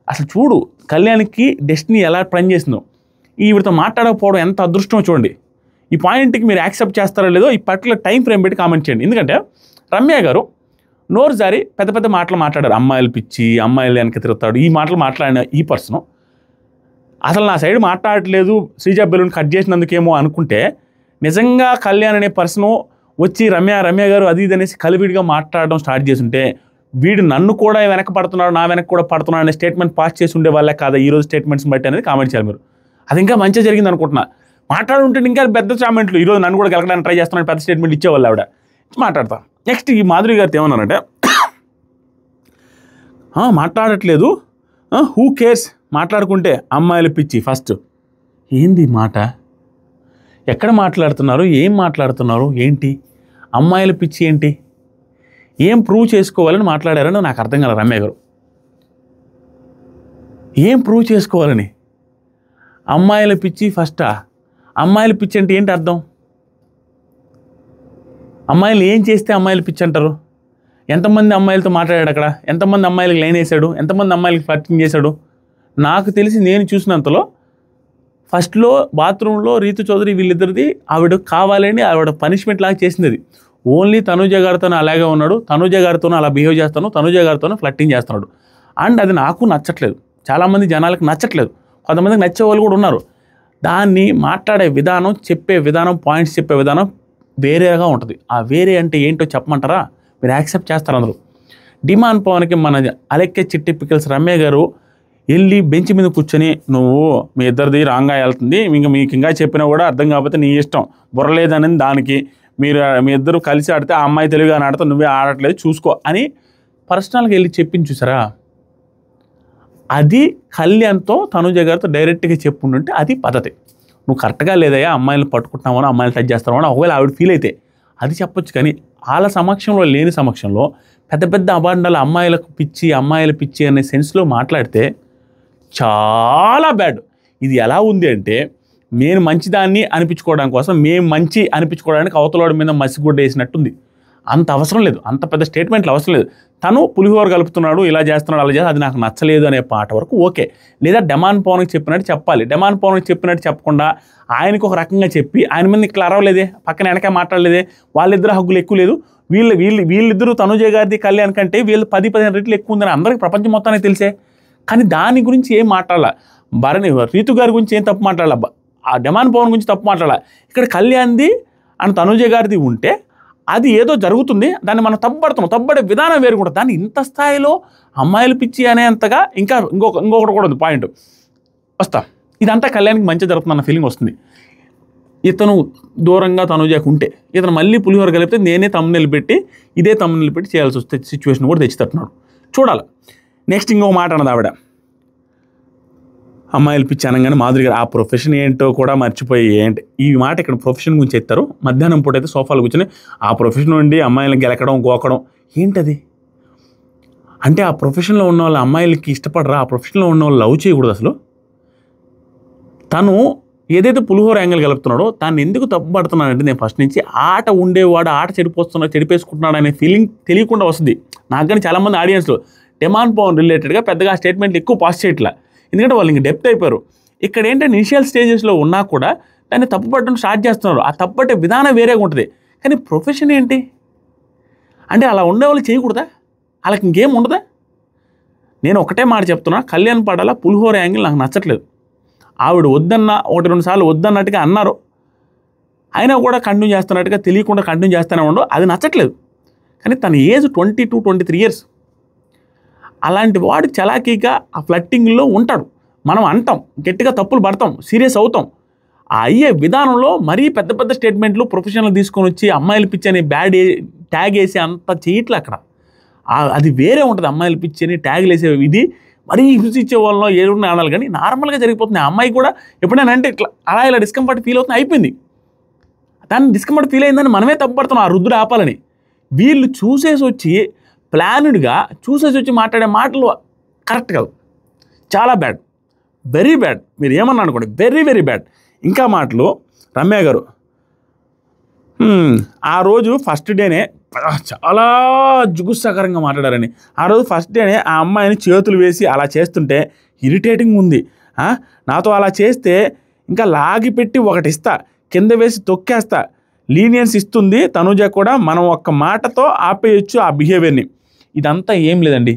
అసలు చూడు కళ్యాణ్కి డెస్టినీ ఎలా పని చేసిందో, ఈవిడతో మాట్లాడకపోవడం ఎంత అదృష్టమో చూడండి. ఈ పాయింట్కి మీరు యాక్సెప్ట్ చేస్తారో లేదో ఈ పర్టికులర్ టైం ఫ్రేమ్ పెట్టి కామెంట్ చేయండి. ఎందుకంటే రమ్య గారు నోరు జారి పెద్ద పెద్ద మాటలు మాట్లాడారు. అమ్మాయిలు పిచ్చి, అమ్మాయిలు వెనక తిరుగుతాడు, ఈ మాటలు మాట్లాడిన ఈ పర్సన్ అసలు నా సైడ్ మాట్లాడట్లేదు శ్రీజ బెలూన్ కట్ చేసినందుకేమో అనుకుంటే, నిజంగా కళ్యాణ్ అనే పర్సన్ వచ్చి రమ్య గారు అది ఇది అనేసి కలివిడిగా మాట్లాడడం స్టార్ట్ చేస్తుంటే, వీడు నన్ను కూడా వెనక పడుతున్నాడు, నా వెనక కూడా పడుతున్నాడు అనే స్టేట్మెంట్ పాస్ చేసి ఉండే వాళ్ళే కాదా ఈరోజు స్టేట్మెంట్స్ బట్టి అనేది కామెంట్ చేయాలి మీరు. అది ఇంకా మంచిగా జరిగింది అనుకుంటున్నా. మాట్లాడుంటే ఇంకా పెద్ద కామెంట్లు ఈరోజు నన్ను కూడా గెలకడానికి ట్రై చేస్తున్నాడు పెద్ద స్టేట్మెంట్ ఇచ్చేవాళ్ళు ఆవిడ. మాట్లాడతా. నెక్స్ట్ ఈ మాధురి గారితో ఏమన్నారంటే, మాట్లాడట్లేదు, హూ కేర్స్, మాట్లాడుకుంటే అమ్మాయిలు పిచ్చి ఫస్ట్. ఏంది మాట? ఎక్కడ మాట్లాడుతున్నారు, ఏం మాట్లాడుతున్నారు, ఏంటి అమ్మాయిల పిచ్చి ఏంటి, ఏం ప్రూవ్ చేసుకోవాలని మాట్లాడారని నాకు అర్థం కాలేదు. రమ్య గారు ఏం ప్రూవ్ చేసుకోవాలని, అమ్మాయిల పిచ్చి ఫస్టా? అమ్మాయిల పిచ్చి అంటే ఏంటి అర్థం? అమ్మాయిలు ఏం చేస్తే అమ్మాయిల పిచ్చి అంటారు? ఎంతమంది అమ్మాయిలతో మాట్లాడాడు అక్కడ, ఎంతమంది అమ్మాయిలకు లైన్ వేసాడు, ఎంతమంది అమ్మాయిలకి ఫ్లర్టింగ్ చేశాడు? నాకు తెలిసి నేను చూసినంతలో ఫస్ట్లో బాత్రూంలో రీతు చౌదరి వీళ్ళిద్దరిది ఆవిడ కావాలని ఆవిడ పనిష్మెంట్ లాగా చేసింది. అది ఓన్లీ తనుజ గారితోనే అలాగే ఉన్నాడు, తనుజ గారితోనే అలా బిహేవ్ చేస్తాను, తనుజ గారితోనే ఫ్లర్టింగ్ చేస్తున్నాడు. అండ్ అది నాకు నచ్చట్లేదు, చాలామంది జనాలకు నచ్చట్లేదు, కొంతమందికి నచ్చే వాళ్ళు కూడా ఉన్నారు. దాన్ని మాట్లాడే విధానం, చెప్పే విధానం, పాయింట్స్ చెప్పే విధానం వేరేగా ఉంటుంది. ఆ వేరే అంటే ఏంటో చెప్పమంటారా? మీరు యాక్సెప్ట్ చేస్తారు అందరూ. డిమాండ్ పవన్కి మన అలెక్కే చిట్టి పికిల్స్ రమ్య గారు వెళ్ళి బెంచ్ మీద కూర్చొని, నువ్వు మీ ఇద్దరిది రాంగా వెళ్తుంది, మీకు ఇంకా చెప్పినా కూడా అర్థం కాకపోతే నీ ఇష్టం, బుర్రలేదని దానికి మీ ఇద్దరు కలిసి ఆడితే ఆ అమ్మాయి తెలుగుగా ఆడితే నువ్వే ఆడట్లేదు చూసుకో అని పర్సనల్గా వెళ్ళి చెప్పింది చూసారా? అది కళ్యాణ్తో తనుజ గారితో డైరెక్ట్గా చెప్పుంటుంటే అది పద్ధతి. నువ్వు కరెక్ట్గా లేదయ్యా, అమ్మాయిలను పట్టుకుంటున్నామని, అమ్మాయిలు టచ్ చేస్తామని ఒకవేళ ఆవిడ ఫీల్ అయితే అది చెప్పొచ్చు. కానీ వాళ్ళ సమక్షంలో లేని సమక్షంలో పెద్ద పెద్ద అబాండాలు అమ్మాయిలకు పిచ్చి, అమ్మాయిల పిచ్చి అనే సెన్స్లో మాట్లాడితే చాలా బ్యాడ్. ఇది ఎలా ఉంది అంటే, నేను మంచిదాన్ని అనిపించుకోవడం కోసం, మేము మంచి అనిపించుకోవడానికి అవతలవాడి మీద మసిగుడ్డ వేసినట్టుంది. అంత అవసరం లేదు, అంత పెద్ద స్టేట్మెంట్లు అవసరం లేదు. తను పులిహోర కలుపుతున్నాడు, ఇలా చేస్తున్నాడు, అలా చేస్తాడు, అది నాకు నచ్చలేదు అనే పాట వరకు ఓకే. లేదా డెమాన్ పవన్కి చెప్పినట్టు చెప్పాలి. డెమాన్ పవన్కి చెప్పినట్టు చెప్పకుండా ఆయనకు ఒక రకంగా చెప్పి ఆయన మీద ఇట్లా అరవలేదే, పక్కన వెనక మాట్లాడలేదే, వాళ్ళిద్దరు హగ్గులు ఎక్కువ లేదు, వీళ్ళిద్దరూ తనుజ గారిది కళ్యాణ్ కంటే వీళ్ళు 10-15 రెట్లు ఎక్కువ ఉందని అందరికీ ప్రపంచం మొత్తానికి తెలిసే. కానీ దాని గురించి ఏం మాట్లాడాల, భరణి రీతు గారి గురించి ఏం తప్పు మాట్లాడాల, ఆ డెమాన్ పవన్ గురించి తప్పు మాట్లాడాల. ఇక్కడ కళ్యాణ్ది అండ్ తనుజ గారిది ఉంటే అది ఏదో జరుగుతుంది, దాన్ని మనం తప్పబడే విధానం వేరుకుంటుంది. దాన్ని ఇంత స్థాయిలో అమ్మాయిలు పిచ్చి అనేంతగా ఇంకొకటి కూడా ఉంది పాయింట్ వస్తా. ఇదంతా కళ్యాణ్కి మంచి జరుగుతుందన్న ఫీలింగ్ వస్తుంది. ఇతను దూరంగా తనుజాకు ఉంటే ఇతను మళ్ళీ పులిహోర కలిపితే నేనే తమ్ముళ్ళు పెట్టి ఇదే తమ్ముళ్ళు పెట్టి చేయాల్సి వస్తే సిచ్యువేషన్ కూడా తెచ్చి తట్టున్నాడు. చూడాలి. నెక్స్ట్ ఇంకో మాట అన్నది ఆవిడ, అమ్మాయిలు పిచ్చి అనగానే మాధురి గారు ఆ ప్రొఫెషన్ ఏంటో కూడా మర్చిపోయి ఏంటి ఈ మాట ఇక్కడ ప్రొఫెషన్ గురించి ఎత్తారు. మధ్యాహ్నం పూట అయితే సోఫాలు కూర్చొని ఆ ప్రొఫెషన్ నుండి అమ్మాయిలను గెలకడం, గోకడం ఏంటది అంటే, ఆ ప్రొఫెషన్లో ఉన్న వాళ్ళ అమ్మాయిలకి ఇష్టపడరా, ఆ ప్రొఫెషన్లో ఉన్న వాళ్ళు లవ్ చేయకూడదు. అసలు తను ఏదైతే పులిహోర యాంగిల్ కలుపుతున్నాడో దాన్ని ఎందుకు తప్పుపడుతున్నానంటే, నేను ఫస్ట్ నుంచి ఆట ఉండేవాడు ఆట చెడిపేసుకుంటున్నాడు అనే ఫీలింగ్ తెలియకుండా వస్తుంది నాకు. కానీ చాలామంది ఆడియన్స్లో డెమాన్ పవన్ రిలేటెడ్గా పెద్దగా స్టేట్మెంట్లు ఎక్కువ పాస్ చేయట్లా, ఎందుకంటే వాళ్ళు ఇంక డెప్త్ అయిపోయారు. ఇక్కడ ఏంటంటే ఇనిషియల్ స్టేజెస్లో ఉన్నా కూడా దాన్ని తప్పుపడడం స్టార్ట్ చేస్తున్నారు. ఆ తప్పుపట్టే విధానం వేరేగా ఉంటుంది. కానీ ప్రొఫెషన్ ఏంటి అంటే అలా ఉండేవాళ్ళు చేయకూడదా, వాళ్ళకి ఇంకేం ఉండదా? నేను ఒకటే మాట చెప్తున్నా, కళ్యాణ్ పడాల పులిహోర యాంగిల్ నాకు నచ్చట్లేదు. ఆవిడ వద్దన్న 1-2 సార్లు వద్దన్నట్టుగా అన్నారు, అయినా కూడా కంటిన్యూ చేస్తున్నట్టుగా తెలియకుండా కంటిన్యూ చేస్తూనే ఉండవు, అది నచ్చట్లేదు. కానీ తన ఏజ్ 22-23 ఇయర్స్. అలాంటి వాడు చలాకీగా ఆ ఫ్లట్టింగ్లో ఉంటాడు. మనం అంటాం, గట్టిగా తప్పులు పడతాం, సీరియస్ అవుతాం. ఆ అయ్యే విధానంలో మరీ పెద్ద పెద్ద స్టేట్మెంట్లు ప్రొఫెషనల్ తీసుకొని వచ్చి అమ్మాయిలు పిచ్చి అని బ్యాడ్ ట్యాగ్ వేసి అంత చేయట్లే అక్కడ. అది వేరే ఉంటుంది. అమ్మాయిలు పిచ్చి అని ట్యాగ్లు వేసే ఇది మరీ హింస ఇచ్చే వాళ్ళలో ఏడున్న ఆడాలి. కానీ నార్మల్గా జరిగిపోతుంది. ఆ అమ్మాయి కూడా ఎప్పుడైనా అంటే ఇట్లా ఇలా డిస్కంఫర్ట్ ఫీల్ అవుతుంది, అయిపోయింది. దాన్ని డిస్కంఫర్ట్ ఫీల్ అయిందని మనమే తప్పుపడుతున్నాం ఆ రుద్దుడు ఆపాలని. వీళ్ళు చూసేసి వచ్చి ప్లాన్డ్గా చూసేసి వచ్చి మాట్లాడే మాటలు కరెక్ట్ కాదు, చాలా బ్యాడ్, వెరీ బ్యాడ్. మీరు ఏమన్నా అనుకోండి, వెరీ వెరీ బ్యాడ్. ఇంకా మాటలు రమ్య గారు ఆ రోజు ఫస్ట్ డేనే చాలా జుగుత్సాకరంగా మాట్లాడారని. ఆ రోజు ఫస్ట్ డేనే ఆ అమ్మాయిని చేతులు వేసి అలా చేస్తుంటే ఇరిటేటింగ్ ఉంది. నాతో అలా చేస్తే ఇంకా లాగి పెట్టి ఒకటి ఇస్తా, కింద వేసి తొక్కేస్తా, లీనియన్స్ ఇస్తుంది తనుజ కూడా. మనం ఒక్క మాటతో ఆపేయచ్చు ఆ బిహేవియర్ని. ఇదంతా ఏం లేదండి.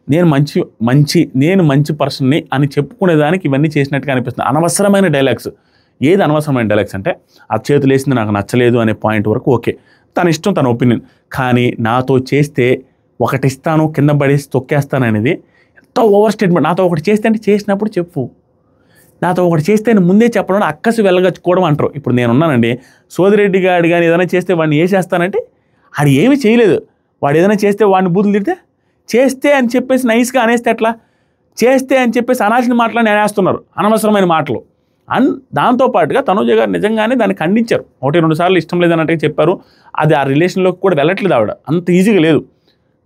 నేను మంచి పర్సన్ని అని చెప్పుకునేదానికి ఇవన్నీ చేసినట్టుగా అనిపిస్తుంది. అనవసరమైన డైలాగ్స్. ఏది అనవసరమైన డైలాగ్స్ అంటే, ఆ చేతులు వేసింది నాకు నచ్చలేదు అనే పాయింట్ వరకు ఓకే, తన ఇష్టం, తన ఒపీనియన్. కానీ నాతో చేస్తే ఒకటిస్తాను కింద పడేసి తొక్కేస్తాను అనేది ఎంత ఓవర్ స్టేట్మెంట్. నాతో ఒకటి చేస్తే అంటే చేసినప్పుడు చెప్పు, నాతో ఒకటి చేస్తే ముందే చెప్పడం అక్కసు వెళ్ళగచ్చుకోవడం అంటారు. ఇప్పుడు నేనున్నానండి, సోదిరెడ్డి గారు కానీ ఏదైనా చేస్తే వాడిని వేసేస్తానంటే ఆడు ఏమీ చేయలేదు. వాడు ఏదైనా చేస్తే వాడిని బూతులు తిడితే, చేస్తే అని చెప్పేసి నైస్గా అనేస్తే ఎట్లా, చేస్తే అని చెప్పేసి అనాల్సిన మాటలు అనేస్తున్నారు, అనవసరమైన మాటలు. దాంతోపాటుగా తనూజ గారు నిజంగానే దాన్ని ఖండించారు. 1-2 సార్లు ఇష్టం లేదన్నట్టుగా చెప్పారు. అది ఆ రిలేషన్లోకి కూడా వెళ్ళట్లేదు ఆవిడ, అంత ఈజీగా లేదు.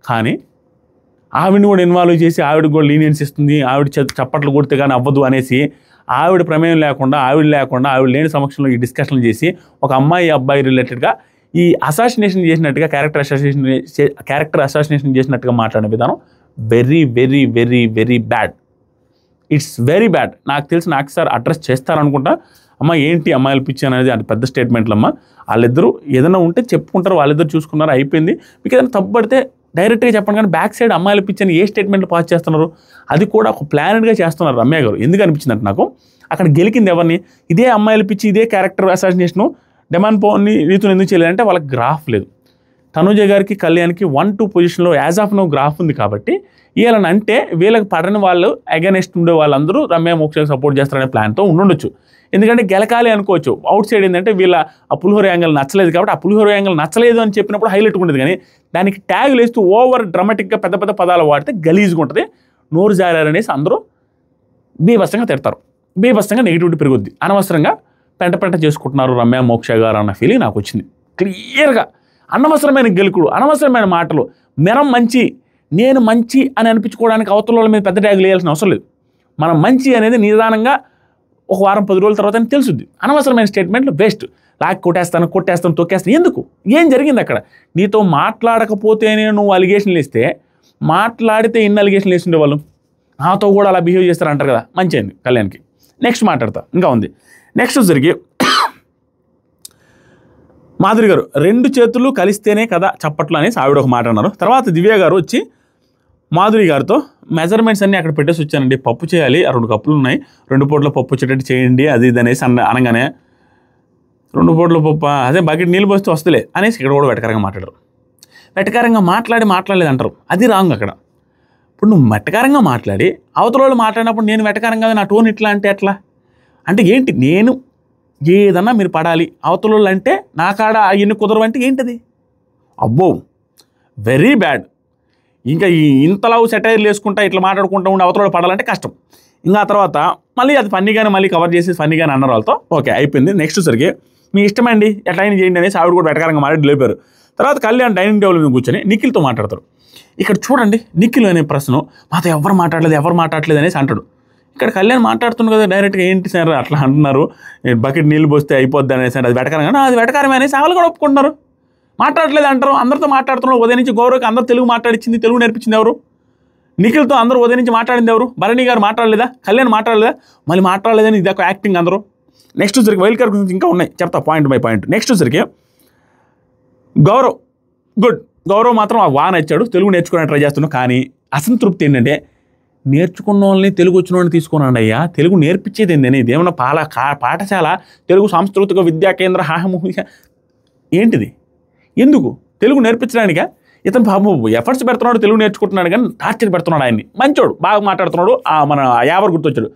కానీ ఆవిడని కూడా ఇన్వాల్వ్ చేసి ఆవిడకి కూడా లీనియన్స్ ఇస్తుంది, ఆవిడ చప్పట్లు కొడితే కానీ అవ్వదు అనేసి ఆవిడ ప్రమేయం లేకుండా ఆవిడ లేని సమక్షంలో ఈ డిస్కషన్లు చేసి ఒక అబ్బాయి రిలేటెడ్గా ఈ అసాసినేషన్ చేసినట్టుగా క్యారెక్టర్ అసాసినేషన్ చేసినట్టుగా మాట్లాడిన విధానం very very very very bad. It's very bad. నాకు తెలిసి నాకు సార్ అడ్రస్ చేస్తారనుకుంటా. అమ్మ ఏంటి అమ్మాయిలు పిచ్చి అనేది అది పెద్ద స్టేట్మెంట్లు అమ్మ. వాళ్ళిద్దరూ ఏదైనా ఉంటే చెప్పుకుంటారు, వాళ్ళిద్దరు చూసుకున్నారు, అయిపోయింది. మీకు ఏదైనా తప్పు పడితే డైరెక్ట్గా చెప్పండి. కానీ బ్యాక్ సైడ్ అమ్మాయిలు పిచ్చి అని ఏ స్టేట్మెంట్లు పాస్ చేస్తున్నారు? అది కూడా ఒక ప్లానెడ్గా చేస్తున్నారు రమ్య గారు. ఎందుకు అనిపించిందంటే నాకు అక్కడ గెలికింది ఎవరిని? ఇదే అమ్మాయిలు పిచ్చి, ఇదే క్యారెక్టర్ అసాసినేషను డెమాన్ పవన్ని రీతులు ఎందుకు చేయలేదంటే వాళ్ళకి గ్రాఫ్ లేదు. తనూజ గారికి కళ్యాణ్కి 1-2 పొజిషన్లో యాజ్ ఆఫ్ నో గ్రాఫ్ ఉంది. కాబట్టి వీళ్ళని అంటే వీళ్ళకి పడని వాళ్ళు అగెనెస్ట్ ఉండే వాళ్ళందరూ రమ్య మోక్షకి సపోర్ట్ చేస్తారనే ప్లాన్తో ఉండొచ్చు. ఎందుకంటే గెలకాలి అనుకోవచ్చు. అవుట్ సైడ్ ఏంటంటే వీళ్ళ ఆ పులిహోర యాంగిల్ నచ్చలేదు కాబట్టి ఆ పులిహోర యాంగిల్ నచ్చలేదు అని చెప్పినప్పుడు హైలైట్ ఉండేది. కానీ దానికి ట్యాగ్ వేస్తూ ఓవర్ డ్రామాటిక్గా పెద్ద పెద్ద పదాలు వాడితే గలీజ్గా ఉంటుంది. నోరు జారారనేసి అందరూ బీభత్సంగా తిడతారు, బీభత్సంగా నెగిటివిటీ పెరుగుద్ది. అనవసరంగా పెంట చేసుకుంటున్నారు రమ్య మోక్ష గారు అన్న ఫీలింగ్ నాకు వచ్చింది క్లియర్గా. అనవసరమైన గెలుకుడు, అనవసరమైన మాటలు. నేను మంచి అని అనిపించుకోవడానికి అవతల వాళ్ళ మీద పెద్ద ట్యాగులు వేయాల్సిన అవసరం లేదు. మనం మంచి అనేది నిదానంగా ఒక వారం 10 రోజుల తర్వాత తెలుసుద్ది. అనవసరమైన స్టేట్మెంట్లు బెస్ట్. కొట్టేస్తాను తొక్కేస్తాను ఎందుకు? ఏం జరిగింది అక్కడ? నీతో మాట్లాడకపోతేనే నువ్వు అలిగేషన్లు ఇస్తే, మాట్లాడితే ఇన్ని అలిగేషన్లు వేస్తుండే వాళ్ళు నాతో కూడా అలా బిహేవ్ చేస్తారంటారు కదా. మంచి అయింది కళ్యాణ్కి. నెక్స్ట్ మాట్లాడతా, ఇంకా ఉంది. నెక్స్ట్ జరిగి మాధురి గారు 2 చేతులు కలిస్తేనే కదా చప్పట్లు అనేసి ఆవిడ ఒక మాట అన్నారు. తర్వాత దివ్య గారు వచ్చి మాధురి గారితో మెజర్మెంట్స్ అన్నీ అక్కడ పెట్టేసి వచ్చానండి, పప్పు చేయాలి, 2 కప్పులు ఉన్నాయి, 2 పూటల పప్పు వచ్చేటట్టు చేయండి అది ఇది అనేసి అనగానే 2 పూటల పప్పు అదే బకెట్ నీళ్ళు పోస్తే వస్తలే అనేసి ఇక్కడ కూడా వెటకారంగా మాట్లాడరు. వెటకారంగా మాట్లాడలేదు అంటారు, అది రాంగ్ అక్కడ. ఇప్పుడు నువ్వు వెటకారంగా మాట్లాడి అవతల వాళ్ళు మాట్లాడినప్పుడు నేను వెటకారంగా నా టోన్ ఇట్లా అంటే ఎట్లా? అంటే ఏంటి? నేను ఏదన్నా మీరు పడాలి, అవతల వాళ్ళు అంటే నా కాడ ఎన్ని కుదరవు అంటే ఏంటది? అబ్బో వెరీ బ్యాడ్. ఇంకా ఇంతలా సెటైర్లు వేసుకుంటా ఇట్లా మాట్లాడుకుంటూ ఉండి అవతల పడాలంటే కష్టం. ఇంకా తర్వాత మళ్ళీ అది ఫన్నీగానే మళ్ళీ కవర్ చేసి ఫన్నీగానే అన్నారు వాళ్ళతో. ఓకే అయిపోయింది. నెక్స్ట్ సరికి మీ ఇష్టమండి ఎట్లయినా చేయండి అనేసి ఆవిడ కూడా వెటకారంగా మాట్లాడి లేపారు. తర్వాత కళ్యాణ్ డైనింగ్ టేబుల్ మీద కూర్చొని నిఖిల్తో మాట్లాడతారు. ఇక్కడ చూడండి, నిఖిల్ అనే ప్రశ్న మాతో ఎవరు మాట్లాడలేదు అనేసి అంటాడు. ఇక్కడ కళ్యాణ్ మాట్లాడుతున్నాడు కదా డైరెక్ట్గా, ఏంటి సార్ అట్లా అంటున్నారు, బకెట్ నీళ్ళు పోస్తే అయిపోద్ది అనేసి అది వెటకారంగా, అది వెటకారమే అనేసి వాళ్ళు కూడా ఒప్పుకుంటున్నారు. మాట్లాడలేదు అంటారు, అందరితో మాట్లాడుతున్నారు. ఉదయం నుంచి గౌరవకి అందరూ తెలుగు మాట్లాడించింది, తెలుగు నేర్పించింది ఎవరు? నిఖిల్తో అందరూ ఉదయం నుంచి మాట్లాడింది ఎవరు? భరణి గారు మాట్లాడలేదా? కళ్యాణ్ మాట్లాడలేదా? మళ్ళీ మాట్లాడలేదని ఇది ఒక యాక్టింగ్ అందరూ. నెక్స్ట్ సరికి వైల్డ్ కార్డ్ గురించి ఇంకా ఉన్నాయి, చెప్తా పాయింట్ బై పాయింట్. నెక్స్ట్ సరికి గౌరవ్ గుడ్, గౌరవ్ మాత్రం బాగా నచ్చాడు, తెలుగు నేర్చుకోవడానికి ట్రై చేస్తున్నాడు. కానీ అసంతృప్తి ఏంటంటే నేర్చుకున్న వాళ్ళని తెలుగు వచ్చిన వాళ్ళని తీసుకున్నాను అయ్యా, తెలుగు నేర్పించేది ఏంటని, ఇదేమన్నా పాఠశాల, తెలుగు సాంస్కృతిక విద్యా కేంద్ర ఏంటిది? ఎందుకు తెలుగు నేర్పించడానికా? ఇతను బాబు ఎఫర్ట్స్ పెడుతున్నాడు, తెలుగు నేర్చుకుంటున్నాడు, కానీ టార్చర్ పెడుతున్నాడు ఆయన్ని. మంచోడు, బాగా మాట్లాడుతున్నాడు, మన యావర్ గుర్తొచ్చాడు.